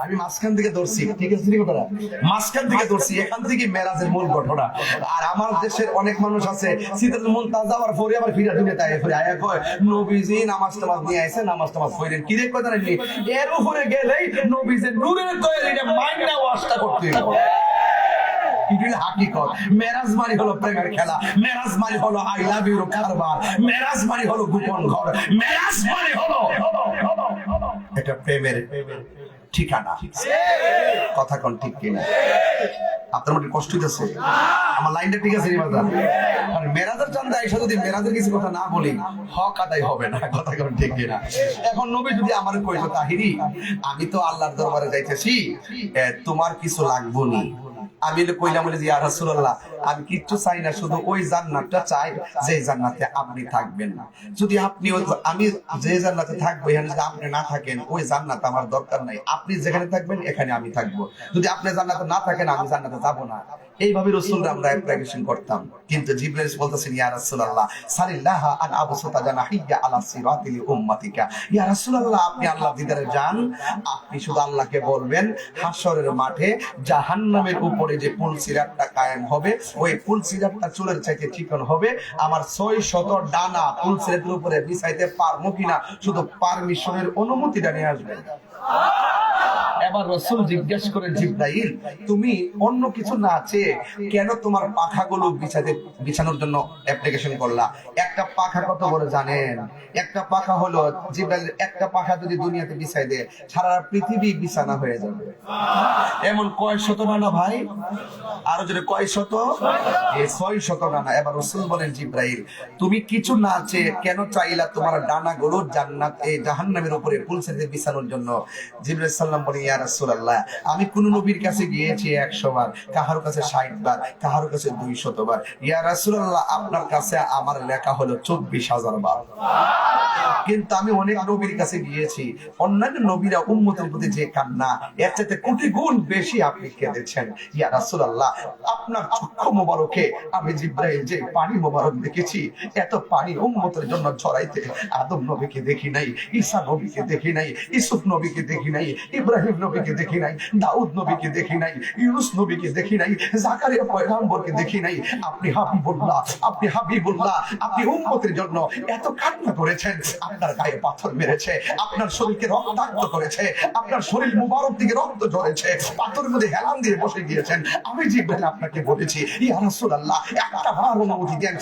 Speaker 1: আমি মাঝখান থেকে ধরছি ঠিক আছে মাঝখান থেকে ধরছি এখান থেকে মেরাজের মূল ঘটনা আর আমার দেশের অনেক মানুষ আছে সিদরাতুল মুনতাহা যাওয়ার পরে আবার ফিরে দুনিয়া তাই ফিরে আয়া কয় নবীজি নামাজ টামাজ নিয়ে আইছে নামাজ টামাজ পড়েন কি রে কথা নাকি এর উপরে গেলেই নবীজির নূরের তৈরিটা মাইন্ডটা ওয়াশটা করতে হবে হাকিকত মেরাজ মানে হলো প্রেমের খেলা মেরাজ মানে হলো আই লাভ ইউ কারবার মেরাজ মানে হলো গোপন ঘর মেরাজ মানে হলো এটা প্রেমের ঠিকানা কথা কোন ঠিক কিনা আপনার মধ্যে কষ্ট হইতেছে আমার লাইনটা ঠিক আছে আর মেরাজের চাঁদে আইসা যদি মেরাজের কিছু কথা না বলি হক আদায় হবে না কথা কোন ঠিক কিনা এখন নবী যদি আমার কইতো তাহিরি আমি তো আল্লাহর দরবারে যাইতেছি তোমার কিছু লাগবে না আমি কইলাম বলে যে ইয়া রাসূলুল্লাহ আমি কিচ্ছু চাই না শুধু ওই জান্নাতটা চাই যে জান্নাতে আপনি থাকবেন না যদি আপনি আমি যে জান্নাতে থাকবো এখানে যদি আপনি না থাকেন ওই জান্নাত আমার দরকার নাই আপনি যেখানে থাকবেন এখানে আমি থাকবো যদি আপনি জান্নাতে না থাকেন আমি জান্নাতে যাব না এইভাবে রাসূলরা আমরা অ্যাপ্লিকেশন করতাম কিন্তু জিবরাইল বলতেছেন ইয়া রাসূলুল্লাহ সাল্লাল্লাহু আন আবসুতা জানাহিয়া আলা সিরাতিল উম্মাতিকা ইয়া রাসূলুল্লাহ আপনি আল্লাহর দিদারে যান আপনি শুধু আল্লাহকে বলবেন হাশরের মাঠে জাহান্নামের উপরে যে পুল সিরাতটা কায়েম হবে ওই পুল সিরাতটা চুলের চাইতে চিকন হবে আমার 600 ডানা পুল সিরাতের উপরে বিছাইতে পারমু কিনা শুধু পারমিশনের অনুমতিটা নিয়ে আসবেন এবার রাসূল জিজ্ঞেস করে, জিবরাইল তুমি অন্য কিছু না চেয়ে কেন তোমার পাখাগুলো বিছানোর জন্য অ্যাপ্লিকেশন করলা? একটা পাখা কত বড় জানেন? একটা পাখা হলো, জিবরাইল একটা পাখা যদি দুনিয়াতে বিছাই দেয় সারা পৃথিবী বিছানা হয়ে যাবে। এমন কয় শত নানা ভাই? আরো যদি কয় শত? 600 নানা। এবার রাসূল বলেন, জিবরাইল তুমি কিছু না চেয়ে কেন চাইলা তোমার ডানা গরু জাহান্নামের উপরে পুলসেতে বিছানোর জন্য? জিবরাইল সাল্লাম বলেন, ইয়া রাসূলুল্লাহ আমি কোন নবীর কাছে গিয়েছি 100 বার, কাহার কাছে 60 বার, কাহার কাছে 200 বার। ইয়া রাসূলুল্লাহ আপনার কাছে আমার লেখা হলো 24,000 বার। কিন্তু আমি অনেক নবীর কাছে গিয়েছি, অন্যান্য নবীরা উম্মতের প্রতি যে কান্না এর চাইতে কোটি গুণ বেশি আপনি কেঁদেছেন। ইয়া রাসূলুল্লাহ আপনার চক্ষু মোবারকে আমি জিবরাইল যে পানি মোবারক দেখেছি, এত পানি উম্মতের জন্য ছড়াইতে আদম নবীকে দেখি নাই, ঈসা নবীকে দেখি নাই, ইউসুফ নবীকে দেখি নাই, ইব্রাহিম নবীকে দেখি নাই, দাউদ নবীকে দেখি নাই, ইউনূস নবীকে দেখি নাই, জাকারিয়া পয়গম্বরকে দেখি নাই। আপনি হাবিবুল্লাহ, আপনি হাবিবুল্লাহ, আপনি উম্মতের জন্য এত কান্না করেছেন, আপনার গায়ে পাথর মেরেছে, আপনার শরীরকে রক্তাক্ত করেছে, আপনার শরীর মুবারক থেকে রক্ত ঝরেছে, পাথরের মধ্যে হেলান দিয়ে বসে গিয়েছেন। আমি জিবরাইল আপনাকে বলেছি, ইয়া রাসূলুল্লাহ একটা বার অনুমতি দেন,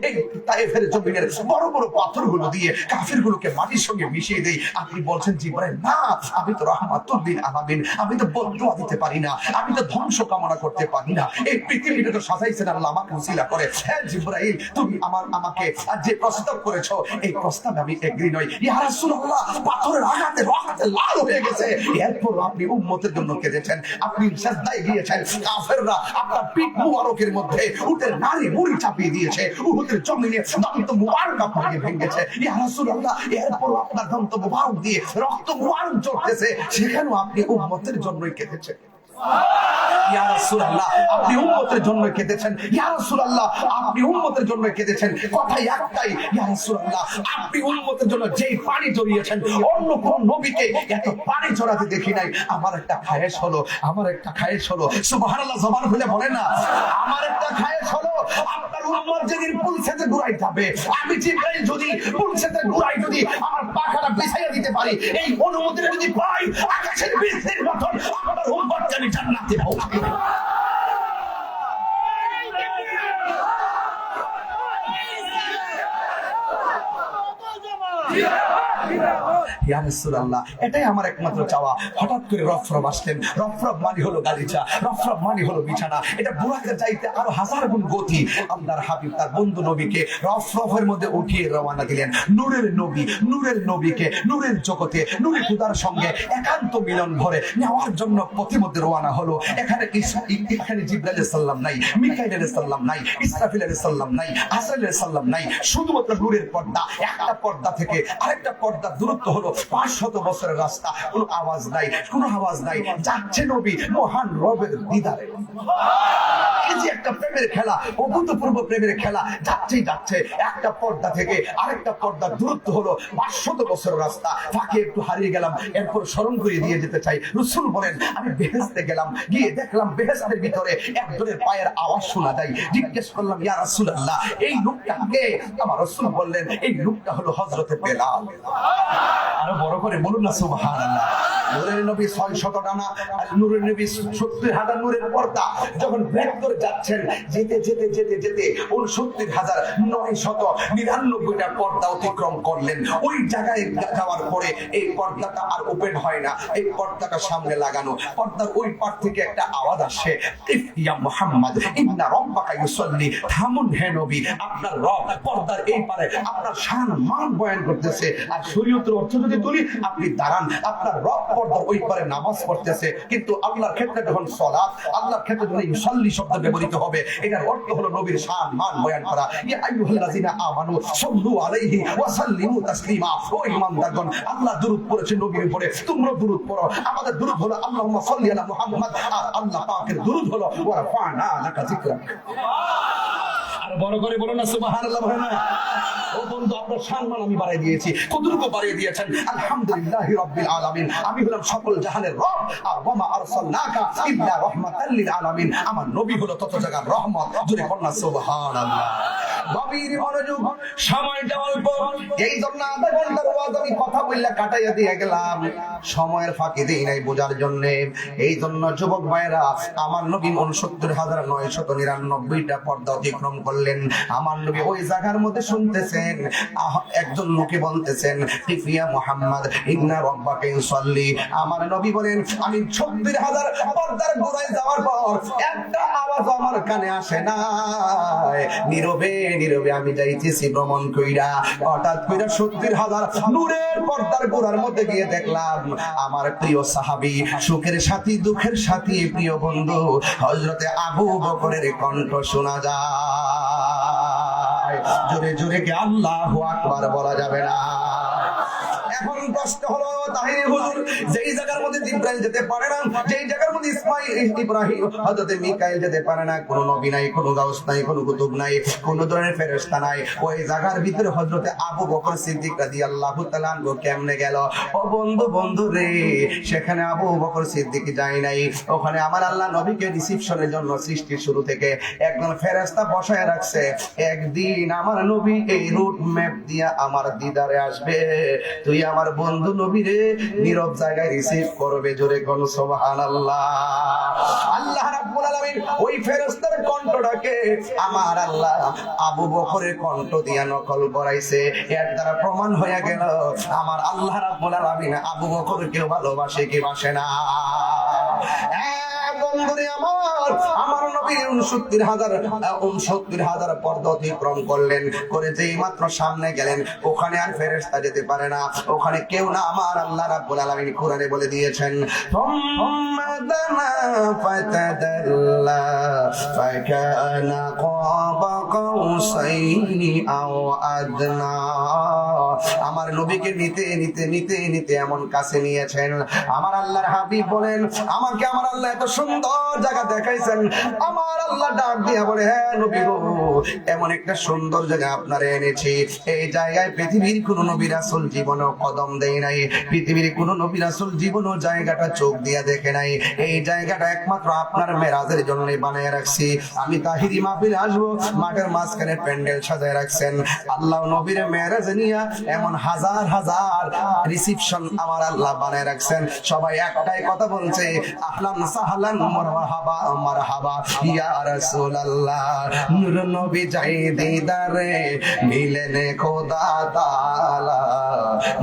Speaker 1: এই তায়েফের জমিনের বড় বড় পাথরগুলো দিয়ে কাফিরগুলোকে মাটির সঙ্গে মিশিয়ে দেই। আপনি বলছেন জিবরাইল না, আমি তো রাহমাতুল লিল আলামিন, আমি তো বদদুয়া দিতে পারি না, আমি তো ধ্বংস কামনা করতে পারি না। এই পৃথিবীটা তো সাজাইছেন আল্লাহ আমাকে উসিলা করে। হ্যাঁ জিবরাইল তুমি আমাকে যে প্রস্তাব করেছো এই প্রস্তাবে আমি এগ্রি নই। ইয়া রাসূলুল্লাহ পাথরের আঘাতে রক্তে লাল হয়ে গেছে, এরপর আপনি উম্মতের জন্য কেঁদেছেন, আপনি সিজদায় গিয়েছেন। কাফেররা আপনার পিঠ মুবারকের মধ্যে উটের নাড়ি মুড়ি চাপিয়ে দিয়েছে, উহুদের জমিনে দন্ত মুবারক আপনাকে ভেঙেছে। ইয়া রাসূলুল্লাহ এরপর আপনার দন্ত মুবারক দিয়ে রক্ত মুবারক ঝরতেছে, সেখানেও আপনি উম্মতের জন্যই কেঁদেছেন। ইয়া রাসূলুল্লাহ আপনি উম্মতের জন্য কেঁদেছেন, ইয়া রাসূলুল্লাহ আপনি উম্মতের জন্য কেঁদেছেন। কথাই একটাই, ইয়া রাসূলুল্লাহ আপনি উম্মতের জন্য যেই পানি ঝরিয়েছেন অন্য কোন নবীকে এত পানি ঝরাতে দেখি নাই। আমার একটা খায়েশ হলো, আমার একটা খায়েশ হলো, সুবহানাল্লাহ জবান খুলে বলেন না, আমার একটা খায়েশ হলো আপনার উম্মত যেদিন পুলসেতে ঘুরাই যাবে, আমি জিবরাইল যদি পুলসেতে ঘুরাই যদি আমার পাখাটা বিছাইয়া দিতে পারি, এই অনুমতিটা যদি পাই, আকাশের বৃষ্টির মতন আপনার উম্মত জানি জান্নাতে পৌঁছে। ইয়া রাসূলুল্লাহ এটাই আমার একমাত্র চাওয়া। হঠাৎ করে রফরফ আসলেন, রফরফ মানে হলো গালিচা, রফরফ মানে হলো বিছানা, এটা বুরাকের চাইতে আরো হাজার গুণ গতি। আল্লাহর হাবিব তার বন্ধু নবীকে রফরফের মধ্যে উঠিয়ে রওনা দিলেন। নূরের নবী, নূরের নবীকে নূরের জগতে নূরের খুদার সঙ্গে একান্ত মিলন ভরে নেওয়ার জন্য পথিমধ্যে রওনা হলো। এখানে জিবরাইল আলাইহিস সালাম নাই, মিকাইল আলাইহিস সালাম নাই, ইসরাফিল আলাইহিস সালাম নাই, আজরাইল আলাইহিস সালাম নাই, শুধুমাত্র নূরের পর্দা। একটা পর্দা থেকে আরেকটা পর্দার দূরত্ব হলো 500 বছরের রাস্তা, কোনো আওয়াজ নাই, কোনো আওয়াজ নাই, যাচ্ছে নবী মহান রবের দিদারে। এই যে একটা প্রেমের খেলা, অভূতপূর্ব প্রেমের খেলা, যাচ্ছেই যাচ্ছে। একটা পর্দা থেকে আরেকটা পর্দার দূরত্ব হলো 500 বছরের রাস্তা। ফাঁকে একটু হারিয়ে গেলাম, এরপর স্মরণ করিয়ে দিয়ে যেতে চাই। রাসূল বলেন আমি বেহেশতে গেলাম, গিয়ে দেখলাম বেহেশতের ভিতরে একজনের পায়ের আওয়াজ শোনা যায়। জিজ্ঞেস করলাম ইয়া রাসূলুল্লাহ এই লোকটা কে? আমার রাসূল বললেন এই লোকটা হলো হযরতে বেলাল। আরো বড় করে বলুন না সুবহানাল্লাহ। নূরের নবী 600 ডানা, আর নূরের নবী 70,000 নূরের পর্দা যখন ব্রেক করে যাচ্ছেন, যেতে যেতে যেতে যেতে 69,999টা পর্দা অতিক্রম করলেন। ওই জায়গায় যাওয়ার পরে এই পর্দাটা আর ওপেন হয় না, এই পর্দাটা সামনে লাগানো। পর্দার ওই পার থেকে একটা আওয়াজ আসে, ইয়া মুহাম্মদ ইন্না রাব্বাকা ইউসাল্লি। থামুন হে নবী, আপনার রব পর্দার এই পারে আপনার শান মান বয়ান করতেছে। আর শরীয়তের অর্থ যদি তুলি, আপনি দাঁড়ান, আপনার রব পর্দার ওই পারে নামাজ পড়তেছে। কিন্তু আল্লাহর ক্ষেত্রে যখন সালাত, আল্লাহর ক্ষেত্রে যখন ইউসাল্লি শব্দ ব্যবহৃত হবে, এটার অর্থ হলো নবীর শান মান বয়ান করা। ইয়া আইয়ুহাল্লাযিনা আমানু সাল্লু আলাইহি ওয়া সাল্লিমু তাসলিমা। ও ঈমানদারগণ, আল্লাহ দরুদ পড়েছেন নবীর উপরে, তোমরা দরুদ পড়ো। আমাদের দরুদ হলো আল্লাহুম্মা সাল্লি আলা মুহাম্মদ, আর আল্লাহ পাকের দরুদ হলো ওয়া রাফা'না লাকা যিকরাক। আর বড় করে বলো না সুবহানাল্লাহ, বলো না। ও বন্ধু আপনার সম্মান আমি বাড়িয়ে দিয়েছি, কতটুকু বাড়িয়ে দিয়েছেন? আলহামদুলিল্লাহি রাব্বিল আলামিন। আমি হলাম সকল জাহানের রব, আর ওয়া মা আরসালনাকা ইল্লা রাহমাতাল লিল আলামিন। আমার নবী হলো তত জায়গার রহমত। জোরে বলনা সুবহানাল্লাহ। গভীর মনোযোগ, সময়টা অল্প, এই জন্য আধা ঘন্টার ওয়াজ আমি কথা বললে কাটাইয়া দিয়ে গেলাম, সময়ের ফাঁকি দিই নাই বোঝার জন্য। এই জন্য যুবক ভাইরা, আমার নবী ৬৯,৯৯৯টা পর্দা অতিক্রম করলেন। আমার নবী ওই জায়গার মধ্যে শুনতেছেন, একজন লোকে বলতেছেন, ইফিয়া মুহাম্মদ ইন্না রাব্বাকা ইউসাল্লি। আমার নবী বলেন, আমি ৩৬,০০০ পর্দার গোড়ায় যাওয়ার পর একটা আওয়াজ আমার কানে আসে না। নীরবে নীরবে আমি যাইতেছি ভ্রমণ কইরা, হঠাৎ কইরা ৭০,০০০ নূরের পর্দার গোড়ার মধ্যে গিয়ে দেখলাম আমার প্রিয় সাহাবী, সুখের সাথী দুঃখের সাথী প্রিয় বন্ধু হযরতে আবু বকরের কণ্ঠ শোনা যায়। জোরে জোরে কি আল্লাহু আকবার বলা যাবে না? এখন প্রশ্ন হলো, তাহিরি হুজুর, যেই জায়গার মধ্যে জিবরাইল যেতে পারে না, যেই জায়গার মধ্যে ইব্রাহিম হযরত মিকাইল যেতে পারে না, কোনো নবী নাই, কোনো গাউস নাই, কোনো কুতুব নাই, কোনো ধরনের ফেরেশতা নাই, ওই জায়গার ভিতরে হযরতে আবু বকর সিদ্দিক রাদিয়াল্লাহু তাআলা আনহু কেমনে গেল? ও বন্ধু রে, সেখানে আবু বকর সিদ্দিক যায় নাই, ওখানে আমার আল্লাহ নবীকে রিসিপশনের জন্য সৃষ্টির শুরু থেকে একজন ফেরেশতা বসায় রাখছে। একদিন আমার নবী এই রুট ম্যাপ দিয়া আমার দিদারে আসবে, তুই আমার বন্ধু নবীরে নীরব জায়গায় রিসিভ করবে। জোরে কোন সুবহানাল্লাহ। আল্লাহ রাব্বুল আলামিন ওই ফেরেশতার কণ্ঠটাকে আমার আল্লাহ আবু বকরের কণ্ঠ দিয়া নকল করাইছে। এর দ্বারা প্রমাণ হয়ে গেল আমার আল্লাহ রাব্বুল আলামিন আবু বকরকে ভালোবাসে কি বাসে না? বন্ধুরে আমার নবী ৬৯,০০০ পর্দা অতিক্রম করলেন, করে যেই মাত্র সামনে গেলেন, ওখানে আর ফেরেশতা যেতে পারে না, ওখানে কেউ না। আমার আল্লাহ রাব্বুল আলামিন কোরআনে বলে দিয়েছেন, আমার নবীকে নিতে নিতে নিতে নিতে এমন কাছে নিয়েছেন। আমার আল্লাহর হাবিব বলেন, আমাকে আমার আল্লাহ এত সুন্দর জায়গা দেখাইছেন। আমার আল্লাহ ডাক দিয়া বলে, হ্যাঁ নবী গো, এমন একটা সুন্দর জায়গা আপনারে এনেছি, এই জায়গায় পৃথিবীর কোন নবী রাসূল জীবনেও কদম দেয় নাই, পৃথিবীর কোন নবী রাসূল জীবনেও জায়গাটা চোখ দিয়া দেখে নাই। এই জায়গাটা একমাত্র আপনার মেরাজের জন্য বানিয়ে রাখছি। আমি তাহিরি মাহফিলে আসবো, মাঠের মাঝখানে প্যান্ডেল সাজায় রাখছেন। আল্লাহ নবীর মেরাজ নিয়া এমন হাজার হাজার রিসিপশন আমার আল্লাহ বানায় রাখছেন। সবাই একটাই কথা বলছে, আহলান সাহলান মারহাবা মারহাবা ইয়া রাসূলুল্লাহ। নূর নবী যাই দিদারে মিলেন খোদা তাআলা,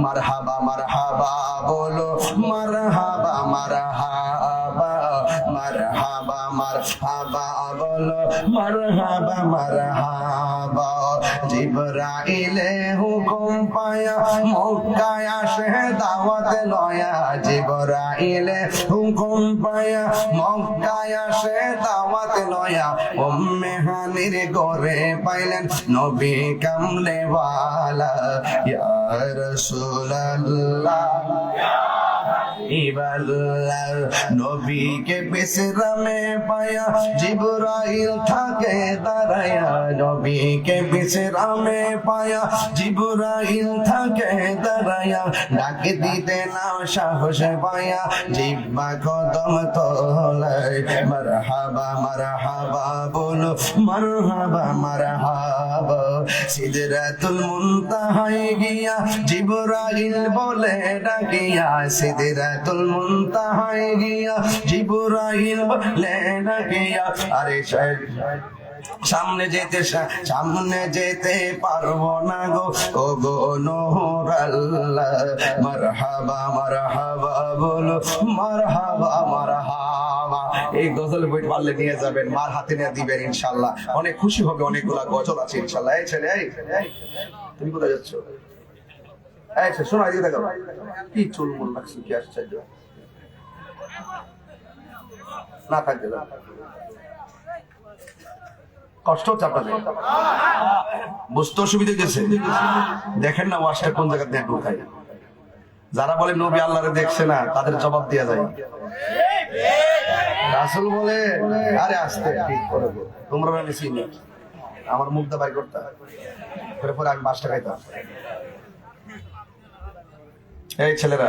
Speaker 1: মারহাবা মারহাবা বলো, মারহাবা মারহাবা, মারহাবা মারহাবা বলো, মারহাবা মারহাবা। জিবরাইলে হুকুম পায়া মক্কায় আসে দাওয়াত লয়া, জিবরাইলে হুকুম পায়া মক্কায় আসে দাওয়াত লয়া। উম্মে হানির ঘরে পাইলেন নবী কামলে ওয়ালা, ইয়া রাসূলুল্লাহ নবীকে বিশ্রামে পায়া জিবরাইল থাকে দাঁড়ায়া, নবীকে বিশ্রামে পায়া জিবরাইল থাকে দাঁড়ায়া। ডাকে দিতে না সাহস পায়া জিহ্বা কদম তোলায়, মারহাবা মারহাবা বলো, মারহাবা মারহাবা। সিদরাতুল মুনতাহায় গিয়া জিবরাইল বলে ডাকিয়া, সিদরাতুল মুনতাহায় গিয়া জিবরাইল বলে ডাকিয়া। আরে সামনে যেতে পারবো না গো, ও গো নূর আল্লাহ। মারহাবা মারহাবা বলো, মারহাবা মারহাবা। এই গজল বই পারলে নিয়ে যাবেন, মার হাতে নিয়ে দিবেন, ইনশাআল্লাহ অনেক খুশি হবে। অনেকগুলা গজল আছে ইনশাআল্লাহ। এই ছেলে, তুমি কোথায় যাচ্ছ? শোনো, এই দেখো কি চুলমুল লাগছে, কি আশ্চর্য। না থাকবে না, কষ্ট হচ্ছে আপনাদের, বুঝতে অসুবিধা গেছে। দেখেন না ওয়াশটা কোন জায়গা দিয়ে ঢুকায়। যারা বলে নবী আল্লাহরে দেখছে না, তাদের জবাব দেওয়া যায়। রাসূল বলে, আরে আস্তে ঠিক করে গো, তোমরা আমি চিনি, আমার মুখটা বাই করতে পরে আমি 5 টাকা খাইতাম। এই ছেলেরা,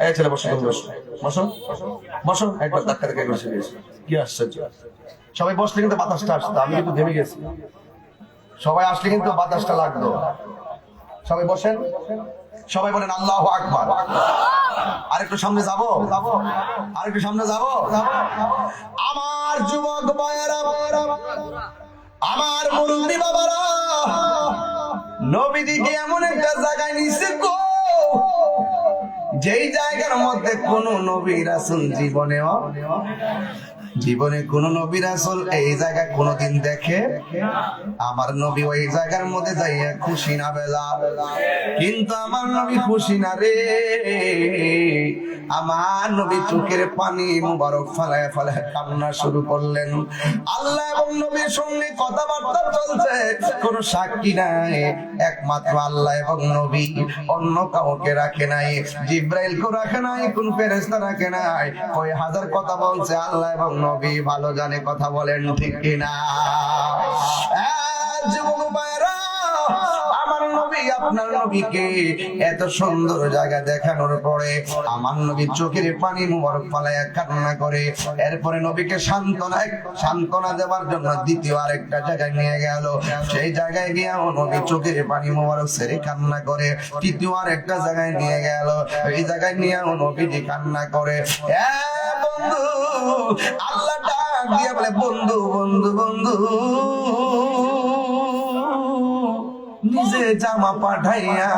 Speaker 1: এই ছেলে বসো, তুমি বসো, বসো বসো। একবার ধাক্কা ধাক্কা করে বসে গেছি, কি আশ্চর্য। সবাই বসলে কিন্তু বাতাসটা আসতো, আমি কিন্তু থেমে গেছি। সবাই আসলে কিন্তু বাতাসটা লাগতো। সবাই বসেন, সবাই বলেন আল্লাহু আকবার। আরেকটু সামনে যাব, আরেকটু সামনে যাব। আমার যুবক ভাইয়েরা, আমার মুরব্বী বাবারা, নবীজিকে এমন একটা জায়গায় নিছে গো, যেই জায়গার মধ্যে কোন নবী রাসূল জীবনে কোন নবী রাসূল এই জায়গা কোনদিন দেখে? আমার নবী ওই জায়গার মধ্যে যাইয়া খুশি না বেলা, কিন্তু আমার নবী খুশি না রে। আমার নবী চোখের পানি মুবারক ফালায় ফালায় কান্না শুরু করলেন। আল্লাহ এবং নবীর সঙ্গে কথাবার্তা চলছে, কোন সাক্ষী নাই, একমাত্র আল্লাহ এবং নবী, অন্য কাউকে রাখে নাই। জিব্রাইল কে রাখে নাই, কোন ফেরেশতা রাখে নাই। কয় হাজার কথা বলছে, আল্লাহ এবং নবী ভালো জানে কথা বলেন ঠিক কিনা? যুবক ভাইরা, আমার নবী আপনার নবীকে এত সুন্দর জায়গা দেখানোর পরে আমার নবী চোখের পানি মুবারক ফালায়া কান্না করে। এরপরে নবীকে সান্ত্বনা দেওয়ার জন্য দ্বিতীয় আরেকটা জায়গায় নিয়ে গেল। সেই জায়গায় গিয়ে নবী চোখের পানি মুবারক ছেড়ে কান্না করে। তৃতীয় আরেকটা জায়গায় নিয়ে গেল, এই জায়গায় নিয়ে নবীজি কান্না করে। বন্ধু, আল্লাহ ডাক দিয়ে বলে, বন্ধু বন্ধু বন্ধু, নিজে জামা পাঠাইয়া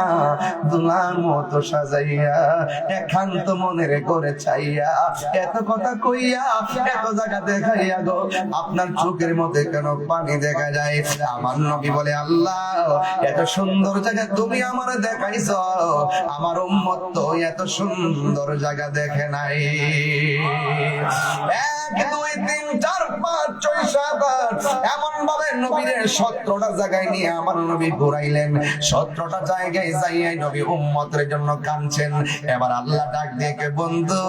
Speaker 1: দুলার মতো সাজাইয়া একান্ত মনের করে চাইয়া এত কথা কইয়া এত জায়গা দেখাইয়া গো, আপনার চোখের মধ্যে কেন পানি দেখা যায়? আমার নবী বলে, আল্লাহ এত সুন্দর জায়গা তুমি আমার দেখাইছ, আমার উম্মত তো এত সুন্দর জায়গা দেখে নাই। 1 2 3 4 5 6 7 8 এমন ভাবে নবীর 17টা জায়গায় নিয়ে আমার নবী ঘুরাইলেন। 17টা জায়গায় যাইয়া নবী উম্মতের জন্য কাঁদছেন। এবার আল্লাহ ডাক দিয়ে, বন্ধু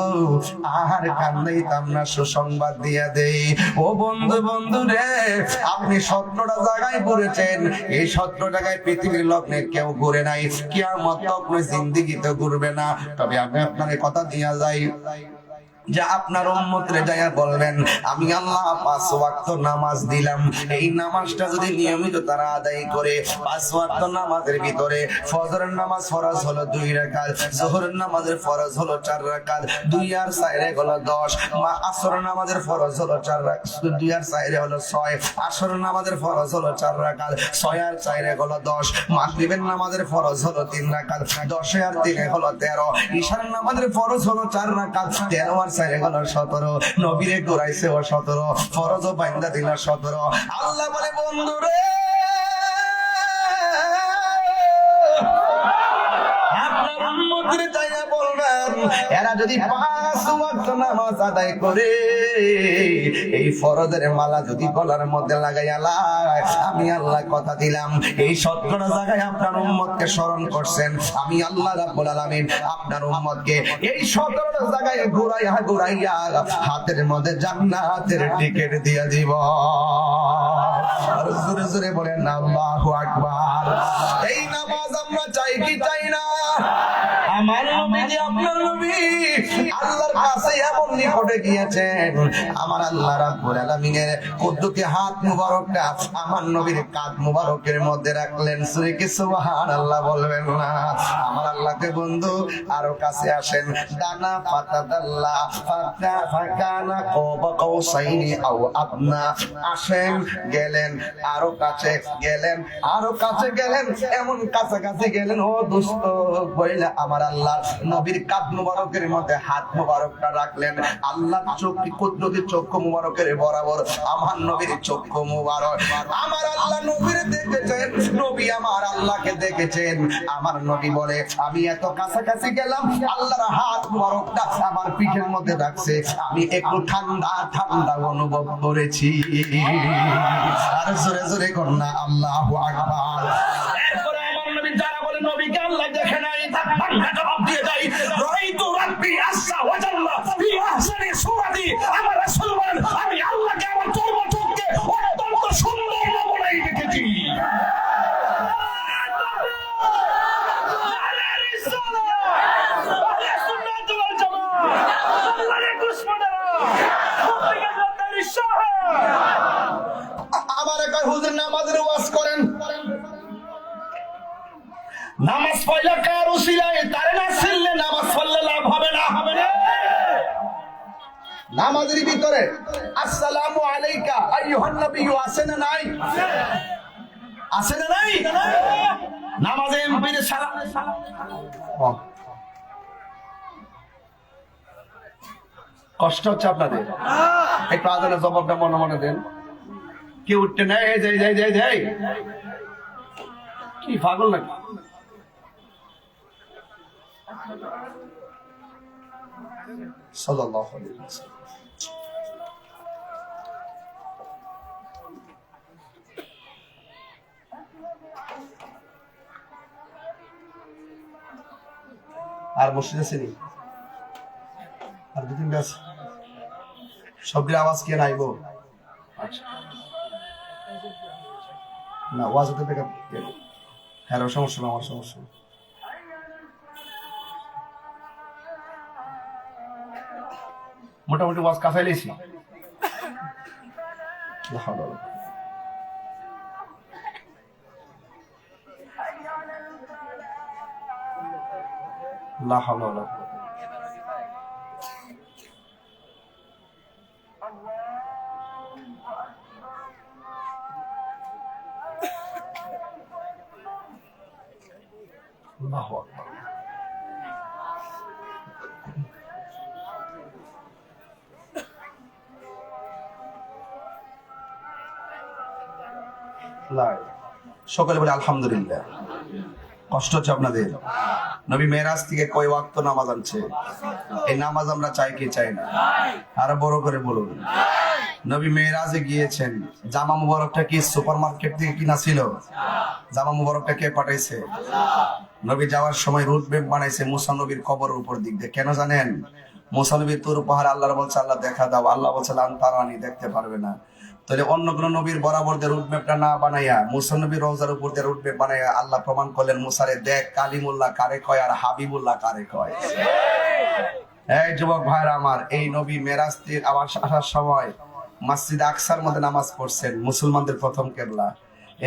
Speaker 1: আর কান্দাইতাম না, সুসংবাদ দিয়া দেই। ও বন্ধু বন্ধু রে, আপনি 17টা জায়গায় ঘুরেছেন, এই 17 জায়গায় পৃথিবীর লগ্নে কেউ ঘুরে নাই, কিয়ামত তক জিন্দেগিতে ঘুরবে না। তবে আমি আপনাকে কথা দিয়া যাই, যা আপনার উম্মতরে যাইয়া বলবেন, আমি আল্লাহ 5 ওয়াক্ত নামাজ দিলাম, এই নামাজটা যদি নিয়মিত তারা আদায় করে, 5 ওয়াক্ত নামাজের ভিতরে ফজরের নামাজ ফরজ হলো 2 রাকাত, যোহরের নামাজের ফরজ হলো 4 রাকাত, 2 আর 4 হলো 10, আসরের নামাজের ফরজ হলো 4 রাকাত, 2 আর 4 হলো 6, আসরের নামাজের ফরজ হলো 4 রাকাত, 6 আর 4 হলো 10, মাগরিবের নামাজের ফরজ হলো 3 রাকাত, 10 আর 3 হলো 13, ইশার নামাজের ফরজ হলো 4 রাকাত, 13 আর 4 হলো 17, নবীরে ঘুরাইছে ও 17, ফরজও বাইন্দা দিল 17। আল্লাহ বলে, বন্ধু রে, আপনার উম্মতরে যাইয়া বলবেন, এরা যদি 5 ওয়াক্ত নামাজ আদায় করে, এই ফরজের মালা যদি গলার মধ্যে লাগাইয়া লায়, আমি আল্লাহ কথা দিলাম, এই 17টা জায়গায় আপনার উম্মতকে স্মরণ করছেন, আমি আল্লাহ রাব্বুল আলামিন আপনার উম্মতকে এই 17টা জায়গায় ঘুরাইয়া ঘুরাইয়া হাতের মধ্যে জান্নাতের টিকিট দিয়ে দিব। আর জোরে জোরে বলেন আল্লাহু আকবার। এই নামাজ আমরা চাই কি চাই না? আমার নবী যে আপনার নবী আল্লাহর কাছে এমন নিকটে গিয়েছেন, আমার আল্লাহ রাব্বুল আলামিনের কুদরতি হাত মুবারকটা আমার নবীর কাঁধ মুবারকের মধ্যে রাখলেন। সূরা কি সুবহানাল্লাহ বলবেন না? আমার আল্লাহকে বন্ধু আরো কাছে আসেন। দানা ফাতাদাল্লা ফাকানা কাবা কাউসাইনি আও আদনা, আসেন, গেলেন, আরো কাছে গেলেন, আরো কাছে গেলেন, এমন কাছাকাছি গেলেন ও দোস্ত বইলা আমার আল্লাহ নবীর কাঁধ মুবারকের মধ্যে হাত মুবারকটা রাখলেন। আল্লাহ চোখটি কুদরতি চক্ষু মুবারকের বরাবর আমার নবীর চক্ষু মুবারক। আমার আল্লাহ নবীর দেখেছেন, নবী আমার আল্লাহকে দেখেছেন। আমার নবী বলে, আমি এত কাছাকাছি গেলাম, আল্লাহর হাত মুবারকটা আমার পিঠের মধ্যে রাখছে, আমি একটু ঠান্ডা ঠান্ডা অনুভব করেছি। আর জোরে জোরে করনা আল্লাহু আকবার। এরপরে আমার নবী যারা বলে নবীকে আল্লাহ দেখে নাই, বাংলা জবাব দিয়ে যায়, রাইতু রাব্বি আযজা ওয়া জাল্লা ফি আহসানি সূরাতি। আমার রাসূল বলেন, আমি আল্লাহকে আমার চর্মচক্ষে অত্যন্ত সুন্দর নমুনায় দেখেছি। আমার কয় হুজুর নামাজের ওয়াজ করেন, নামাজ পড়লে কার উসিলায় তারে না চিনলে নামাজ পড়লে লাভ হবে না। নামাজের ভিতরে আসসালামু আলাইকা আইয়ুহান নবিয়্যু আছে না নাই? আছে না নাই? নামাজে এমপির সালাম। কষ্ট হচ্ছে আপনাদের? একটু আজানের জবাবটা মনে মনে দেন। কেউ উঠতে নেই, যাই যাই যাই যাই, কি পাগল নাকি? সাল্লাল্লাহু আলাইহি ওয়াসাল্লাম। আর মসজিদ আছে নি? আর দু তিনটা আছে। সবগুলো আওয়াজ কে নাইবো? আচ্ছা না, ওয়াজ হতে বেকার। হ্যাঁ, সমস্যা না, আমার সমস্যা না। মোটামুটি ওয়াজ কাফাই লেছি। লা হাওলা ওয়ালা কুওয়াতা। আল্লাহু আকবার। সকলে বলে আলহামদুলিল্লাহ। কষ্ট হচ্ছে আপনাদের? নবী মেরাজ থেকে কয় ওয়াক্ত নামাজ আনছে? এই নামাজ আমরা চাই কি চাই না? আরো বড় করে বলুন। নবী মেরাজে গিয়েছেন, জামা মুবারকটা কি সুপার মার্কেট থেকে কিনা ছিল? জামা মুবারকটা কে পাঠাইছে? নবী যাওয়ার সময় রুট ম্যাপ বানাইছে মুসা নবীর কবরের উপর দিক দিয়ে। কেন জানেন? মুসা নবীর তোর পাহাড় আল্লাহর বলছে আল্লাহ দেখা দাও, আল্লাহ বলছে তারানি দেখতে পারবে না। তাহলে অন্য কোন নবীর বরাবর দিয়ে রুট ম্যাপটা না বানাইয়া মুসা নবীর রওজার উপর দিয়ে রুট ম্যাপ বানাইয়া আল্লাহ প্রমাণ করলেন মুসারে দেখ কালিমুল্লাহ কারে কয় আর হাবিবুল্লাহ কারে কয়। এই যুবক ভাইরা আমার, এই নবী মেরাজ থেকে আসার সময় মসজিদ আকসার মধ্যে নামাজ পড়ছেন, মুসলমানদের প্রথম কেবলা।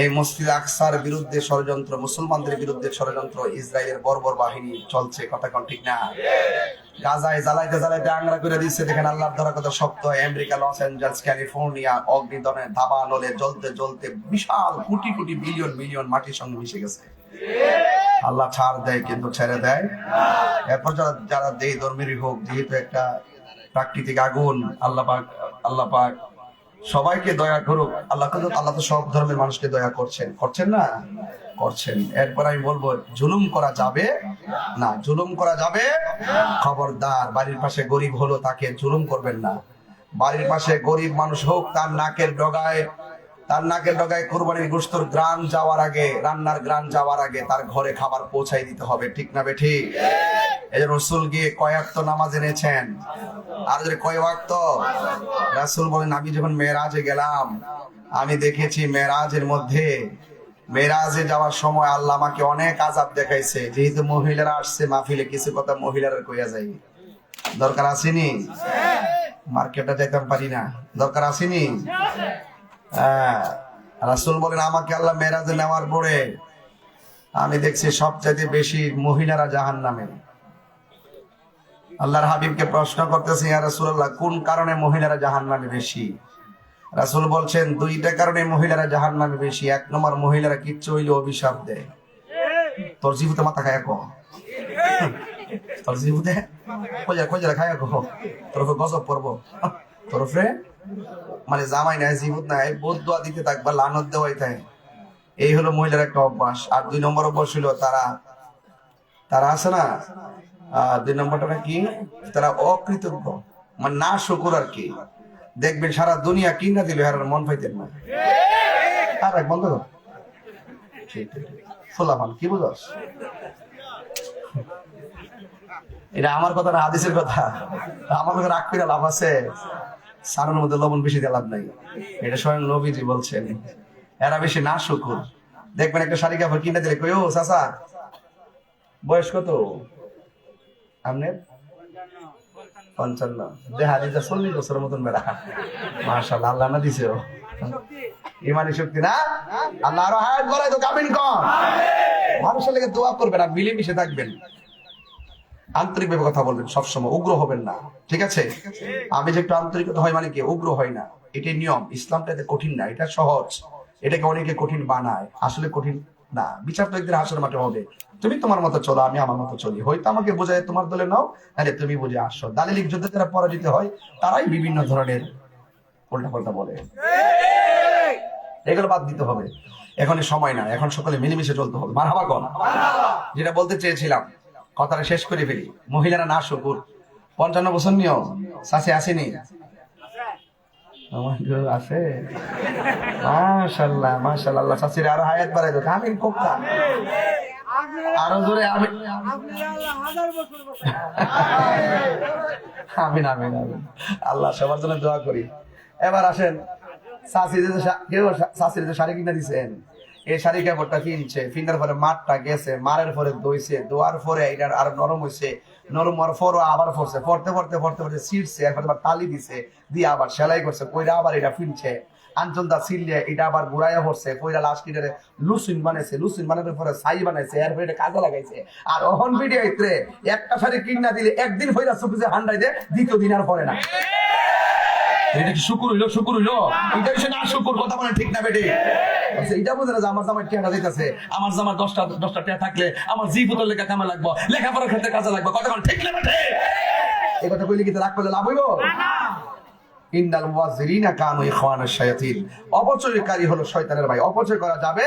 Speaker 1: এই মসজিদ আকসার বিরুদ্ধে ষড়যন্ত্র, মুসলমানদের বিরুদ্ধে ষড়যন্ত্র, ইসরায়েলের বর্বর বাহিনী চলছে, কথা কোন ঠিক না? গাজায় জ্বালাইতে জ্বালাইতে আংরা করে দিচ্ছে। দেখেন আল্লাহর ধরা কত শক্ত। আমেরিকা, লস অ্যাঞ্জেলস, ক্যালিফোর্নিয়া অগ্নিদনে দাবানলে জ্বলতে জ্বলতে বিশাল কোটি কোটি বিলিয়ন বিলিয়ন মাটির সঙ্গে মিশে গেছে। আল্লাহ ছাড় দেয় কিন্তু ছেড়ে দেয়। এরপর যারা যেই ধর্মেরই হোক, যেহেতু একটা প্রাকৃতিক আগুন, আল্লাহ পাক সবাইকে দয়া করুক। আল্লাহ তো সব ধর্মের মানুষকে দয়া করছেন না? করছেন। এরপর আমি বলবো জুলুম করা যাবে না, জুলুম করা যাবে। খবরদার, বাড়ির পাশে গরিব হলো তাকে জুলুম করবেন না। বাড়ির পাশে গরিব মানুষ হোক, তার নাকের ডগায় কুরবানির গোশতের গ্রান যাওয়ার আগে, রান্নার গ্রান যাওয়ার আগে তার ঘরে খাবার পৌঁছাই দিতে হবে, ঠিক না বেঠিক? এই যে রাসূল গিয়ে কয় ওয়াক্ত নামাজ এনেছেন? আর যদি কয় ওয়াক্ত? রাসূল বলেন আমি যখন মেরাজে গেলাম, আমি দেখেছি মেরাজে যাওয়ার সময় আল্লাহ আমাকে অনেক আযাব দেখাইছে। যেহেতু মহিলারা আসছে মাহফিলে, কিছু কথা মহিলারা কইয়া যাই। দরকার আসেনি? মার্কেটে যাইতাম পারি না, দরকার আসেনি? রাসূল বলেন আমাকে আল্লাহ মেরাজে নেওয়ার পরে আমি দেখছি সবচাইতে বেশি মহিলারা জাহান্নামে। আল্লাহর হাবিবকে প্রশ্ন করতেছে, ইয়া রাসূলুল্লাহ, কোন কারণে মহিলারা জাহান্নামে বেশি? রাসূল বলছেন দুইটা কারণে মহিলারা জাহান্নামে বেশি। এক নম্বর, মহিলারা কিচ্ছু হইলে অভিশাপ দেয়। তোর জীবতে মাথা খায় কো, তোর জীবতে কইরা খায় কো, তোর গজব পড়বো, তোর মানে জামাই নাই, জীবত নাই, বদদুয়া দিতে থাকবা, লানত দেওয়াই থাকে। এই হলো মহিলার একটা অভ্যাস। আর দুই নম্বর অভ্যাস হলো তারা আছে না, দুই নম্বরটা কি, তারা অকৃতজ্ঞ, মানে না শুকুর আর কি। দেখবেন সারা দুনিয়া কিনা দিল, আর মন পাইতেন না। আর এক বন্ধ ফোলাফান কি বুঝস? এটা আমার কথা না, হাদিসের কথা। আমার কথা রাগ করে লাভ আছে? সারের মধ্যে লবণ বেশি দিয়ে লাভ নাই, এটা স্বয়ং নবীজি বলছেন। এরা বেশি না শুকুর। দেখবেন একটা শাড়ি কাপড় কিনে দিলে কই, ও চাচা বয়স কত আপনার? 55। যে হাদিসা 40 বছরের মতন বেড়া। মাশাআল্লাহ, আল্লাহ না দিছে ইমানি শক্তি না? আল্লাহ আরো হায়াত বাড়াই তো, কামিন কর। মানুষের লেগে দোয়া করবেন আর মিলেমিশে থাকবেন, আন্তরিকভাবে কথা বলবেন, সবসময় উগ্র হবেন না, ঠিক আছে? আমি যে একটু আন্তরিকতা হয় মানে কি উগ্র হয় না, এটাই নিয়ম। ইসলামটা এত কঠিন না, এটা সহজ। এটাকে অনেকে কঠিন বানায়, আসলে কঠিন না। বিচার তো একদিন হাসরের মাঠে হবে। তুমি তোমার মতো চলো, আমি আমার মতো চলি। হয়তো আমাকে বোঝায় তোমার দলে নাও, নাহলে তুমি বুঝে আসো। দালিলিক যুদ্ধে যারা পরাজিত হয় তারাই বিভিন্ন ধরনের উল্টাপাল্টা বলে, এগুলো বাদ দিতে হবে। এখন সময় না, এখন সকলে মিলেমিশে চলতে হবে। মারহাবা কোন, যেটা বলতে চেয়েছিলাম কথাটা শেষ করে ফেলি। মহিলারা না শুকুর 55 বছর নিয়েও শাসে আসেনি, আছে। মাশাআল্লাহ মাশাআল্লাহ, আল্লাহ শাসির আরো হায়াত বাড়াই দাও। আমি কোকা আরো জোরে আমি আমিন আমিন আমিন। আল্লাহ সবার জন্য দোয়া করি। এবার আসেন, শাশুড়ি যে শাড়ি কিনে দিচ্ছেন, এই শাড়ি কাপড়টা কিনছে, কিনার পরে মাঠটা গেছে, মারের পরে দইছে, দোয়ার পরে এটা আরো নরম হয়েছে, নরম হওয়ার পরও আবার পড়ছে, পড়তে পড়তে পড়তে পড়তে ছিঁড়ছে, এরপর আবার তালি দিছে, দিয়ে আবার সেলাই করছে, কইরা আবার এটা ফিনছে, আঞ্চলটা ছিললে এটা আবার ঘুরাইয়া পড়ছে, কইরা লাস্ট কিনারে লুসিন বানাইছে, লুসিন বানানোর পরে সাই বানাইছে, এরপর এটা কাজে লাগাইছে। আর অহন ভিডিও একটা শাড়ি কিনা দিলে একদিন হইরা চুপিছে হান্ডাই দে, দ্বিতীয় দিন আর পরে না। এটা কি শুকুর হইলো? শুকুর হইলো? এটা হচ্ছে না শুকুর, কথা বলে ঠিক না বেটে? এটা বোঝে না যে আমার জামার টিয়াটা দিতেছে, আমার জামার 10টা টিয়া থাকলে আমার জি পুতর লেখা কামে লাগবো, লেখাপড়ার ক্ষেত্রে কাজে লাগবে, কথা বলে ঠিক না বেটে? এই কথা কইলে কি রাগ করলে লাভ হইব? ইন্নাল মুয়াজ্জিরিনা কানু ইখওয়ানাশ শায়াতিন, অপচয়কারী হলো শয়তানের ভাই, অপচয় করা যাবে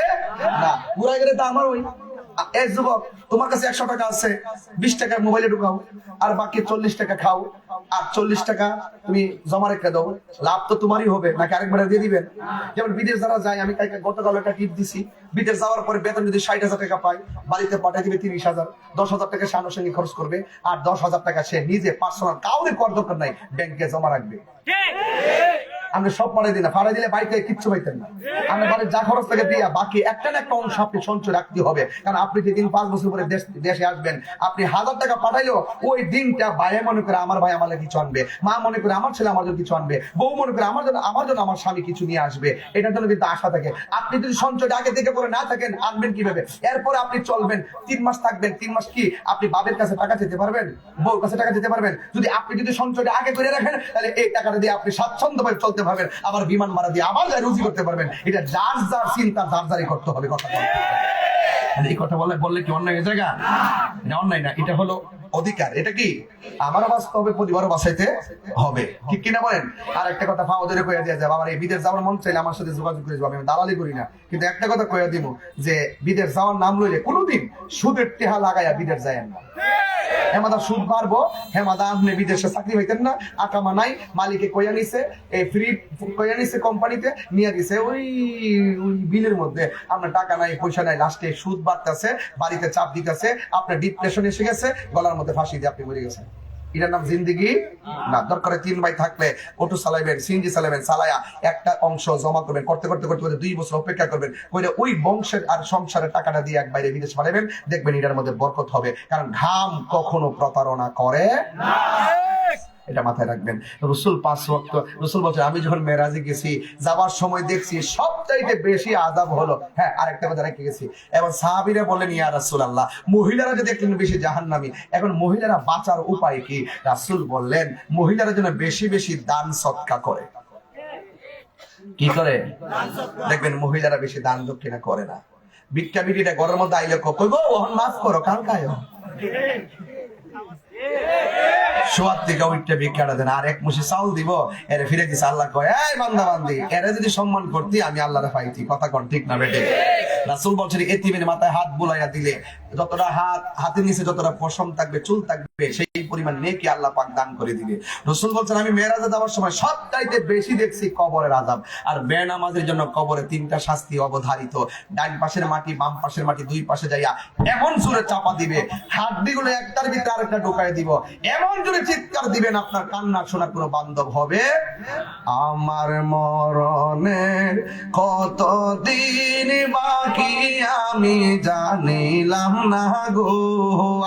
Speaker 1: না। পুরাই গেলে তো আমার ওই এই যুবক, তোমার কাছে 100 টাকা আছে, 20 টাকা মোবাইলে ঢুকাও, আর বাকি 40 টাকা খাও, আর 40 টাকা তুমি জমা রেখে দাও, লাভ তো তোমারই হবে, নাকি আরেকবার দিয়ে দিবেন? যেমন বিদেশ যারা যায়, আমি গতকাল একটা টিপ দিছি, বিদেশ যাওয়ার পরে বেতন যদি 60,000 টাকা পায়, বাড়িতে পাঠিয়ে দিবে 30,000, 10,000 টাকা সে আনুষঙ্গিক খরচ করবে, আর 10,000 টাকা সে নিজে পার্সোনাল, কাউরে কর দরকার নাই, ব্যাংকে জমা রাখবে। আপনি সব পাড়াই দিন, পাড়াই দিলে বাড়িতে কিচ্ছু পাইতেন না। আপনি বাড়ির যা খরচ থেকে দিয়া বাকি একটা না একটা অংশ আপনি সঞ্চয় রাখতে হবে, কারণ আপনি যেদিন 5 বছর পরে দেশে আসবেন, আপনি 1000 টাকা পাঠাইলেও ওই দিনটা ভাই মনে করে আমার ভাই আমার কিছু আনবে, মা মনে করে আমার ছেলে আমার জন্য কিছু আনবে, বউ মনে করে আমার জন্য আমার স্বামী কিছু নিয়ে আসবে, এটার জন্য কিন্তু আশা থাকে। আপনি যদি সঞ্চয়টা আগে থেকে করে না থাকেন, আনবেন কিভাবে? এরপরে আপনি চলবেন 3 মাস থাকবেন, 3 মাস কি আপনি বাবার কাছে টাকা যেতে পারবেন, বউর কাছে টাকা যেতে পারবেন? আপনি যদি সঞ্চয়টা আগে করে রাখেন, তাহলে এই টাকাটা দিয়ে আপনি স্বাচ্ছন্দ্যভাবে চলতে পারবেন, আবার বিমান ভাড়া দিয়ে আবার রুজি করতে পারবেন। এটা যার যার চিন্তা যার যারই করতে হবে। কথা এই কথা বললে কি অন্যায় জায়গা? এটা অন্যায় না, এটা হলো অধিকার। এটা কি আমারও বাঁচতে হবে, পরিবারও বাঁচাইতে হবে, ঠিক কিনা বলেন? আর একটা কথা ফাও ধরে কইয়া দিয়া যায়, বাবার এই বিদেশ যাওয়ার মন চাইলে আমার সাথে যোগাযোগ করে যাবো, আমি দালালি করি না, কিন্তু একটা কথা কইয়া দিব যে বিদেশ যাওয়ার নাম লইলে কোনোদিন সুদের টেহা লাগাইয়া বিদেশ যায় না। হেমাদা সুদ পারবো, হেমাদা আপনি বিদেশে চাকরি হইতেন না, আকামা নাই, মালিকে কইয়া নিছে, এই ফ্রি কইয়া নিছে, কোম্পানিতে নিয়ে দিছে ওই বিলের মধ্যে, আপনার টাকা নাই পয়সা নাই, লাস্টে সুদ বাড়তেছে, বাড়িতে চাপ দিতেছে, আপনার ডিপ্রেশন এসে গেছে, গলার মধ্যে ফাঁসি দিয়ে আপনি মরে গেছেন। এটার নাম জিন্দেগি না। দরকারে 3 ভাই থাকলে অটো চালাইবেন, সিএনজি চালাবেন, চালায়া একটা অংশ জমা করবেন, করতে করতে করতে করতে 2 বছর অপেক্ষা করবেন, কইলে ওই বংশের আর সংসারের টাকাটা দিয়ে এক বাইরে বিদেশ পাঠাবেন, দেখবেন এটার মধ্যে বরকত হবে, কারণ ঘাম কখনো প্রতারণা করে না। এটা মাথায় রাখবেন। রাসূল 5 ওয়াক্ত, রাসূল বলছেন আমি যখন মেরাজে গেছি, যাওয়ার সময় দেখছি সবচাইতে বেশি আযাব হলো, হ্যাঁ আরেকটা কথা রেখে গেছি, এবং সাহাবীরা বললেন ইয়া রাসূলুল্লাহ, মহিলারা যদি একটু বেশি জাহান্নামী, এখন মহিলারা বাঁচার উপায় কি? রাসূল বললেন মহিলারা যেন বেশি বেশি দান সদকা করে। কি করে? দেখবেন মহিলারা বেশি দান দক্ষিণা করে না। ভিক্ষা বিটিটা ঘরের মধ্যে আইলে কই গো ওহন মাফ করো, কাল খায়ো, সোয়ার থেকে ওইটা ভিক্ষাটা দেন, আর এক মুঠি চাউল দিব, এরে ফিরে দিছে। আল্লাহ কয় এই বান্দা বান্দি, এরা যদি সম্মান করতি আমি আল্লাহরে পাইতি। কথা কোন ঠিক না বেটে? রাসূল বলছেন এতিমের মাথায় হাত বুলাইয়া দিলে যতটা হাতের নিচে যতটা পশম থাকবে, চুল থাকবে, সেই পরিমাণ নেকি আল্লাহ পাক দান করে দিবে। রাসূল বলছেন আমি মেরাজে যাওয়ার সময় সবচাইতে বেশি দেখছি কবরের আযাব। আর বেনামাজের জন্য কবরে 3টা শাস্তি অবধারিত। ডান পাশের মাটি, বাম পাশের মাটি, 2 পাশে যাইয়া এমন জোরে চাপা দিবে, হাড্ডিগুলো একটার ভিতরে আরেকটা ঢোকায় দিব, এমন জোরে চিৎকার দিবেন আপনার কান্না শোনার কোনো বান্ধব হবে। আমার মরণের কতদিন বাকি আমি জানিলাম না গো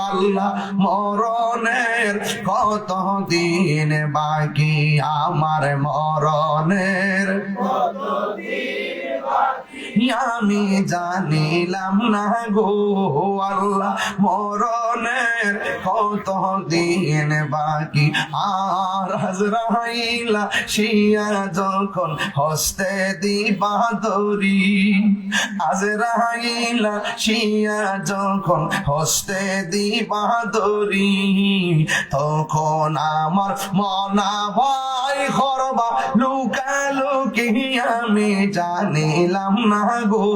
Speaker 1: আল্লাহ, মরণের কতদিন বাকি, আমার মরণের কতদিন বাকি আমি জানিলাম না গো আল্লাহ মরণের কত দিন বাকি আর আজরাইলা শিয়া যখন হস্তে দিবা দড়ি আজরাইলা শিয়া যখন হস্তে দিবা দড়ি তখন আমার মনা ভয় করবা লুকালুকি আমি জানিলাম না গো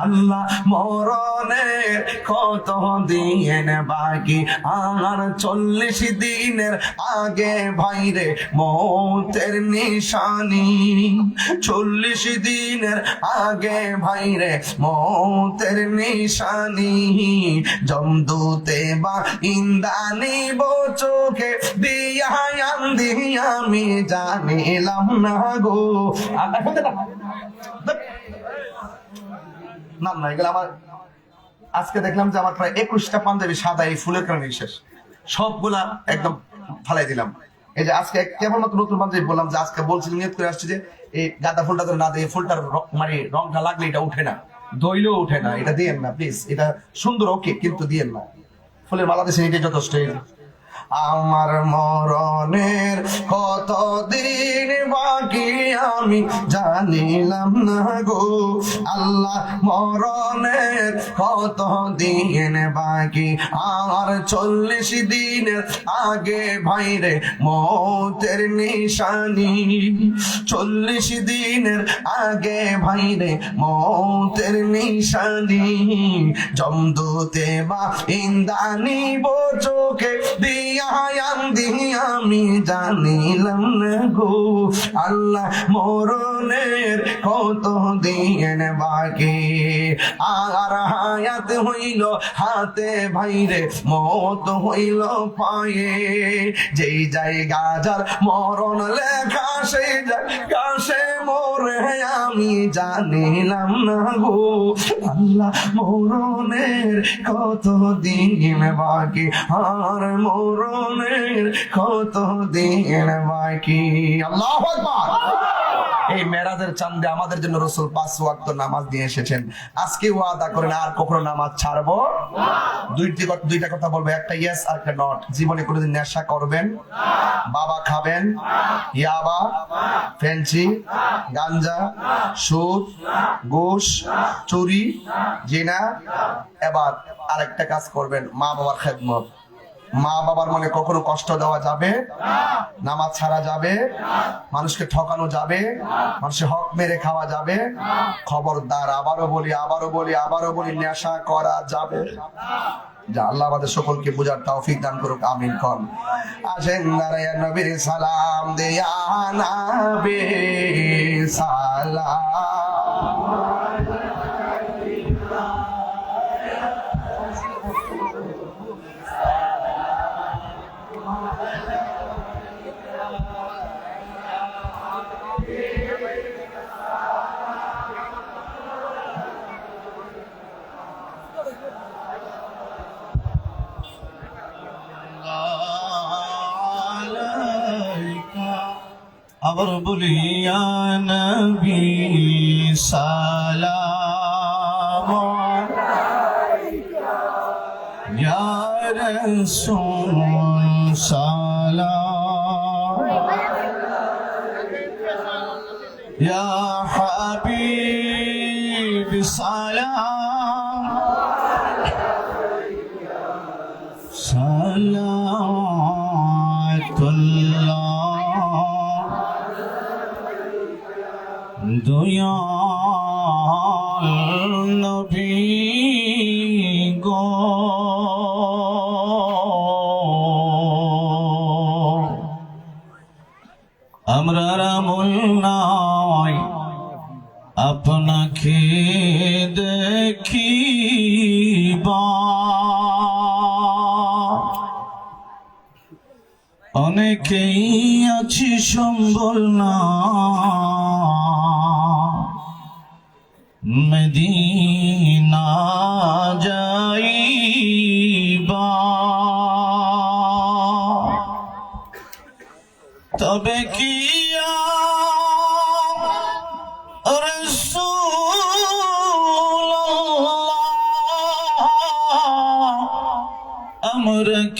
Speaker 1: আল্লাহ মরণের কত দিন বাকি আর 40 দিনের আগে ভাইরে মৌতের নিশানি 40 দিনের আগে ভাইরে মৌতের নিশানি জমদূতে বা ইন্দানি চোখে দিয়া আমি জানিলাম না গো নাম না এগুলো আমার আজকে দেখলাম যে আমার প্রায় 21টা পাঞ্জাবি সাদা এই ফুলের কারণে শেষ সবগুলা একদম ফালাই দিলাম এই যে আজকে কেবলমাত্র নতুন পাঞ্জাবি বললাম যে আজকে বলছিলাম নিয়ত করে আসছি যে এই গাঁদা ফুলটা ধরে না দিয়ে ফুলটার মানে রংটা লাগলে এটা উঠে না দইলেও উঠে না এটা দিয়েন না প্লিজ এটা সুন্দর ওকে কিন্তু দিয়েন না ফুলের মালা দিয়েছেন এটাই যথেষ্ট আমার মরণের কত দিন বাকি আমি জানিলাম না গো আল্লাহ মরণের কত দিন বাকি আর 40 দিনের আগে ভাইরে মৌতের নিশানি 40 দিনের আগে ভাইরে মৌতের নিশানি জমদূতে বা ইন্দানি চোখে দিয়া আমি জানিলাম না গো আল্লাহ মরণের কত দিন বাকি আর হায়াত হইল হাতে ভাইরে মত হইল পায়ে যেই জায়গা যার মরণ লেখা সেই কাছে মরে আমি জানিলাম না গো আল্লাহ মরণের কত দিন বাকি আর মরণের কত দিন বাকি আল্লাহু আকবার এই মেরাজের চাঁদে আমাদের জন্য রাসূল 5 ওয়াক্ত নামাজ দিয়ে এসেছেন আজকে ওয়াদা করেন আর কখনো নামাজ ছাড়বো দুইটা কথা বলবো একটা ইয়েস আর একটা নট জীবনে কোনোদিন নেশা করবেন বাবা খাবেন ইয়াবা ফেন্সি গাঞ্জা সুদ ঘুষ চুরি জিনা এবার আরেকটা কাজ করবেন মা বাবার খেদমত মা বাবার মনে কখনো কষ্ট দেওয়া যাবে নামাজ ছাড়া যাবে মানুষকে ঠকানো যাবে মানুষের হক মেরে খাওয়া যাবে খবরদার আবারও বলি নেশা করা যাবে যা আল্লাহ আমাদের সকলকে বুঝার তৌফিক দান করুক আমিন কোন আসেন নারায়ণ নবীর সালাম দেয়া নবী সালাম
Speaker 2: আবার বলি ইয়া নবী সালাম আলাইকা ইয়া রাসূল সালাম ইয়া হাবিব সালাম সালাতুল্লাহ দয়াল নবী গো আমরা আমল নাই আপনাকে দেখিবা অনেকেই আছি সম্বল না মদিনা যাইবা তবে কি রাসূল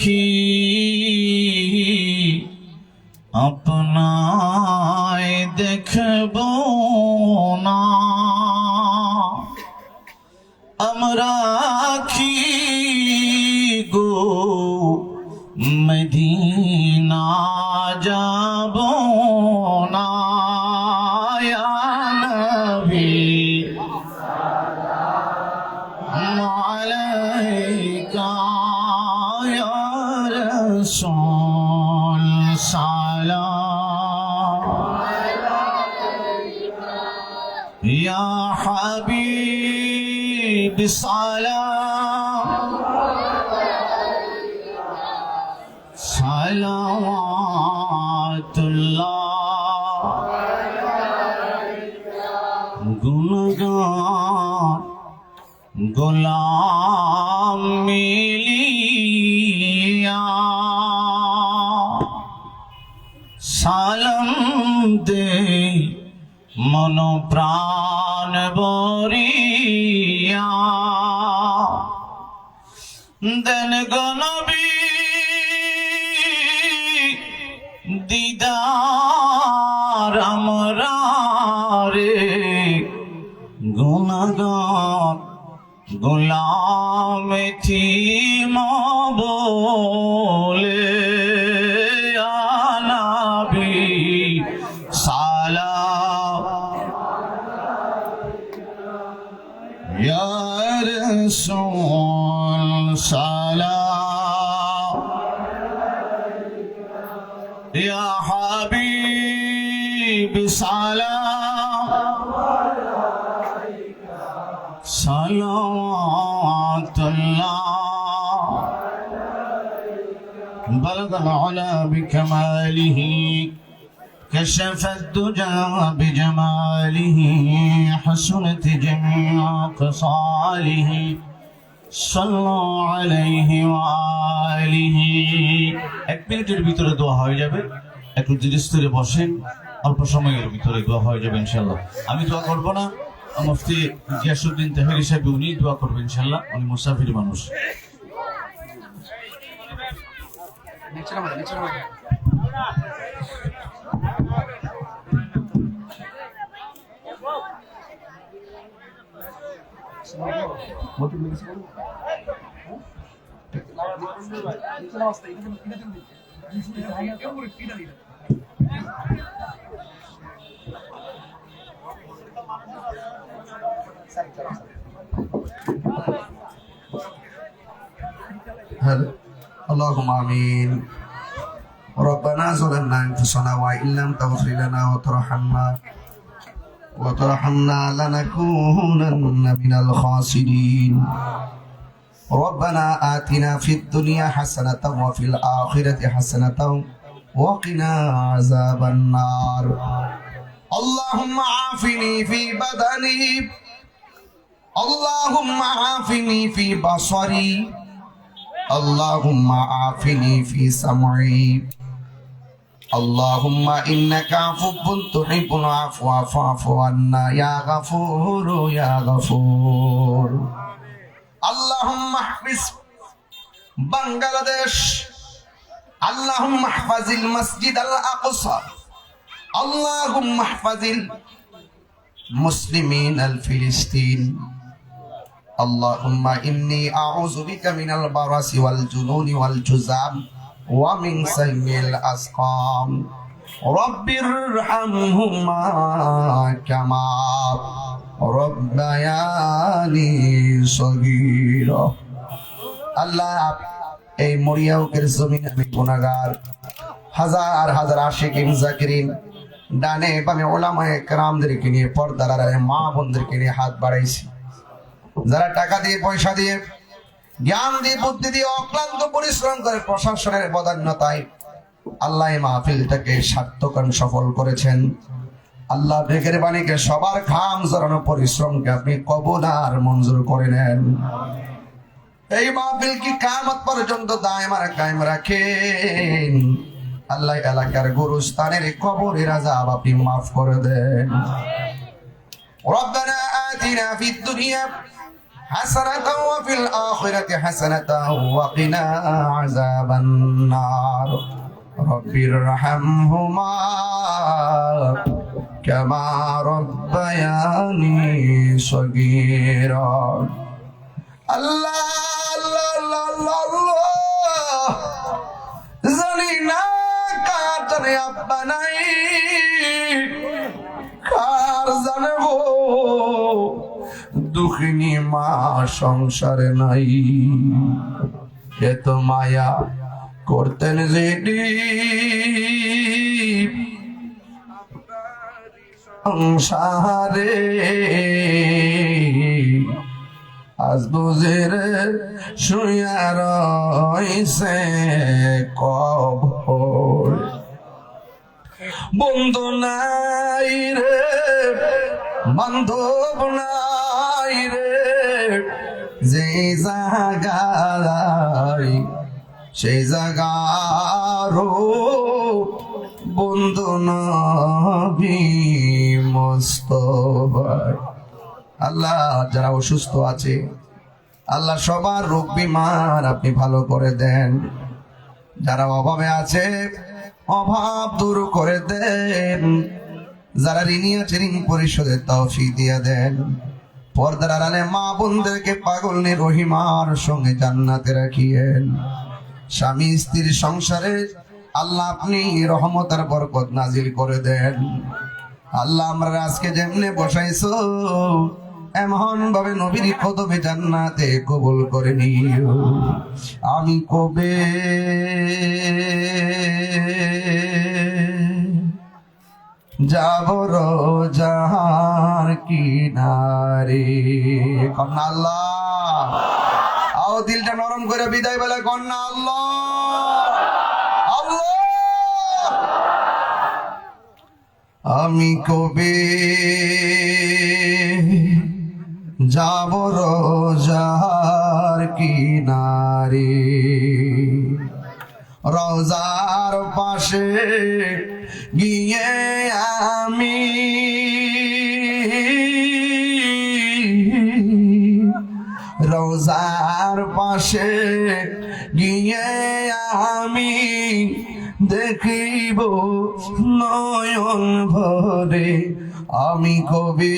Speaker 2: দেখি আপনায় দেখব না, আমরা কি গো মদিনা যাব না, ইয়া নবী আলাইকা ইয়া রাসূল সালাম ইয়া হাবিব সালাম সালাওয়াতুল্লাহ গুণগান গোলাম মিলিয়া সালাম দে মন প্রাণ বরিয়া দেন গনবী দিদার আমরা রে গুণগান গোলাম থিম বলে আনাবি সালাম ইয়া রাসূল সালাম ইয়া হাবিব সালাম সালাওয়াতুল্লাহ بلغ العلا بكماله كشف الدجى بجماله حسنت جميع خصاله صلوا عليه وآله এক মিনিটের ভিতরে দোয়া হয়ে যাবে একটু ধীরে স্থিরে বসেন অল্প সময়ের ভিতরে দোয়া হয়ে যাবে ইনশাআল্লাহ আমি দোয়া করব না মুফতি গিয়াসউদ্দিন তাহেরি সাহেব উনি দোয়া করবেন ইনশাআল্লাহ উনি মুসাফির মানুষ
Speaker 1: اللهم آمين ربنا ظلمنا أنفسنا وإن لم تغفر لنا وترحمنا لنكونن من الخاسرين ربنا آتنا في الدنيا حسنة وفي الآخرة حسنة وقنا عذاب النار اللهم عافني في بدني اللهم عافني في بصري اللهم عافني في سمعي اللهم إنك عفو تحب العفو فاعف عنا يا غفور يا غفور اللهم احفظ بنغلاديش اللهم احفظ المسجد الأقصى اللهم احفظ المسلمين الفلسطين اللهم إني أعوذ بك من البرص والجنون والجذام ومن سيء الأسقام رب ارحمهما كما ربياني صغيرا আল্লাহ এই মরিয়াউকের জমিনে আমি গুনাহগার হাজার হাজার আশিকিন জাকিরিন ডানে বামে ওলামায়ে কেরামদেরকে নিয়ে পর্দার আড়ালে মা বোনদেরকে নিয়ে হাত বাড়াইছি যারা টাকা দিয়ে পয়সা দিয়ে জ্ঞান দিয়ে বুদ্ধি দিয়ে অক্লান্ত পরিশ্রম করে প্রশাসনের বদান্যতায় আল্লাহ মাহফিলটাকে সার্থকান সফল করেছেন আল্লাহ বেগের বাণীকে সবার ঘাম ঝরানো পরিশ্রমকে আপনি কবুল আর মঞ্জুর করে নেন এই মাহফিল কি কিয়ামত পর্যন্ত দায়মার কায়েম রাখেন আল্লাহ এলাকার গুরুস্থানের কবরের আযাব আপনি মাফ করে দেন ربنا آتنا في الدنيا حسنة وفي الآخرة حسنة وقنا عذاب النار رب ارحمهما كما ربياني صغيرا الله الله الله الله জানি না কার আব্বা নাই কার জানে গো দুঃখিনী মা সংসারে নাই এত মায়া করতেন যেটি সংসারে আজ বুঝের শুয়া রইছে কবর বন্ধু নাই রে বান্ধব নাই রে যে জায়গায় সেই জায়গারও বন্ধু নবী মুস্তাফা আল্লাহ যারা অসুস্থ আছে আল্লাহ সবার রোগ বিমার আপনি ভালো করে দেন যারা অভাবে আছে অভাব দূর করে দেন যারা ঋণী আছে ঋণ পরিশোধের তৌফিক দিয়ে দেন পর্দার আড়ালে মা বোনদেরকে পাগল রহিমার সঙ্গে জান্নাতে রাখিয়েন স্বামী স্ত্রীর সংসারে আল্লাহ আপনি রহমত আর বরকত নাজিল করে দেন আল্লাহ আমরা আজকে যেমনে বসাইছো এমন ভাবে নবীর কদমে জান্নাতে কবুল করে নিও আমি কবে যাব রোজার কিনারে কন্যা আল্লাহ আও দিলটা নরম করে বিদায় বলে কন্যা আল্লাহ আল্লাহ আমি কবে যাব রোজার কিনারে রোজার পাশে গিয়ে আমি রোজার পাশে গিয়ে আমি দেখিব নয়ন ভরে আমি কবে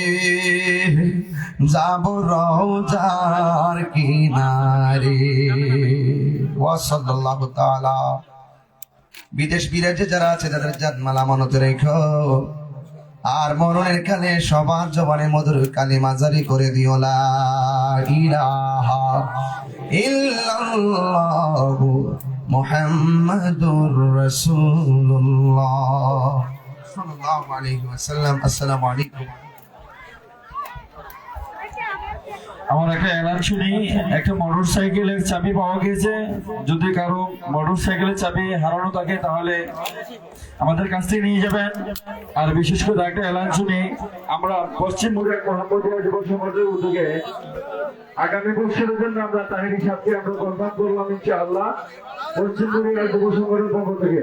Speaker 1: যাব রোজার কিনারে ওয়া সাল্লাল্লাহু তাআলা বিদেশ বিরাজে যারা আছে তাদের জাতমাল আমানত রেখো আর মরণের কালে সবার জবানে মধুর কালিমা জারি করে দিও লা ইলাহা ইল্লাল্লাহু মুহাম্মাদুর রাসূলুল্লাহ সাল্লাল্লাহু আলাইহি ওয়াসাল্লাম। আসসালামু আলাইকুম।
Speaker 3: আমার একটা এলান শুনি, একটা মোটর সাইকেলের চাবি পাওয়া গেছে। যদি কারো মোটর সাইকেলের চাবি হারানো থাকে তাহলে আমাদের কাছ থেকে নিয়ে যাবেন। আর বিশেষ করে একটা এলান শুনি, আমরা পশ্চিম মুরাদ মোহাম্মদিয়া যুব সমাজের উদ্যোগে আগামী বছরের জন্য আমরা তাহিরি সাথে আমরা কনফার্ম করলাম ইনশাআল্লাহ পশ্চিম মুরাদ যুব সমাজের পক্ষ থেকে।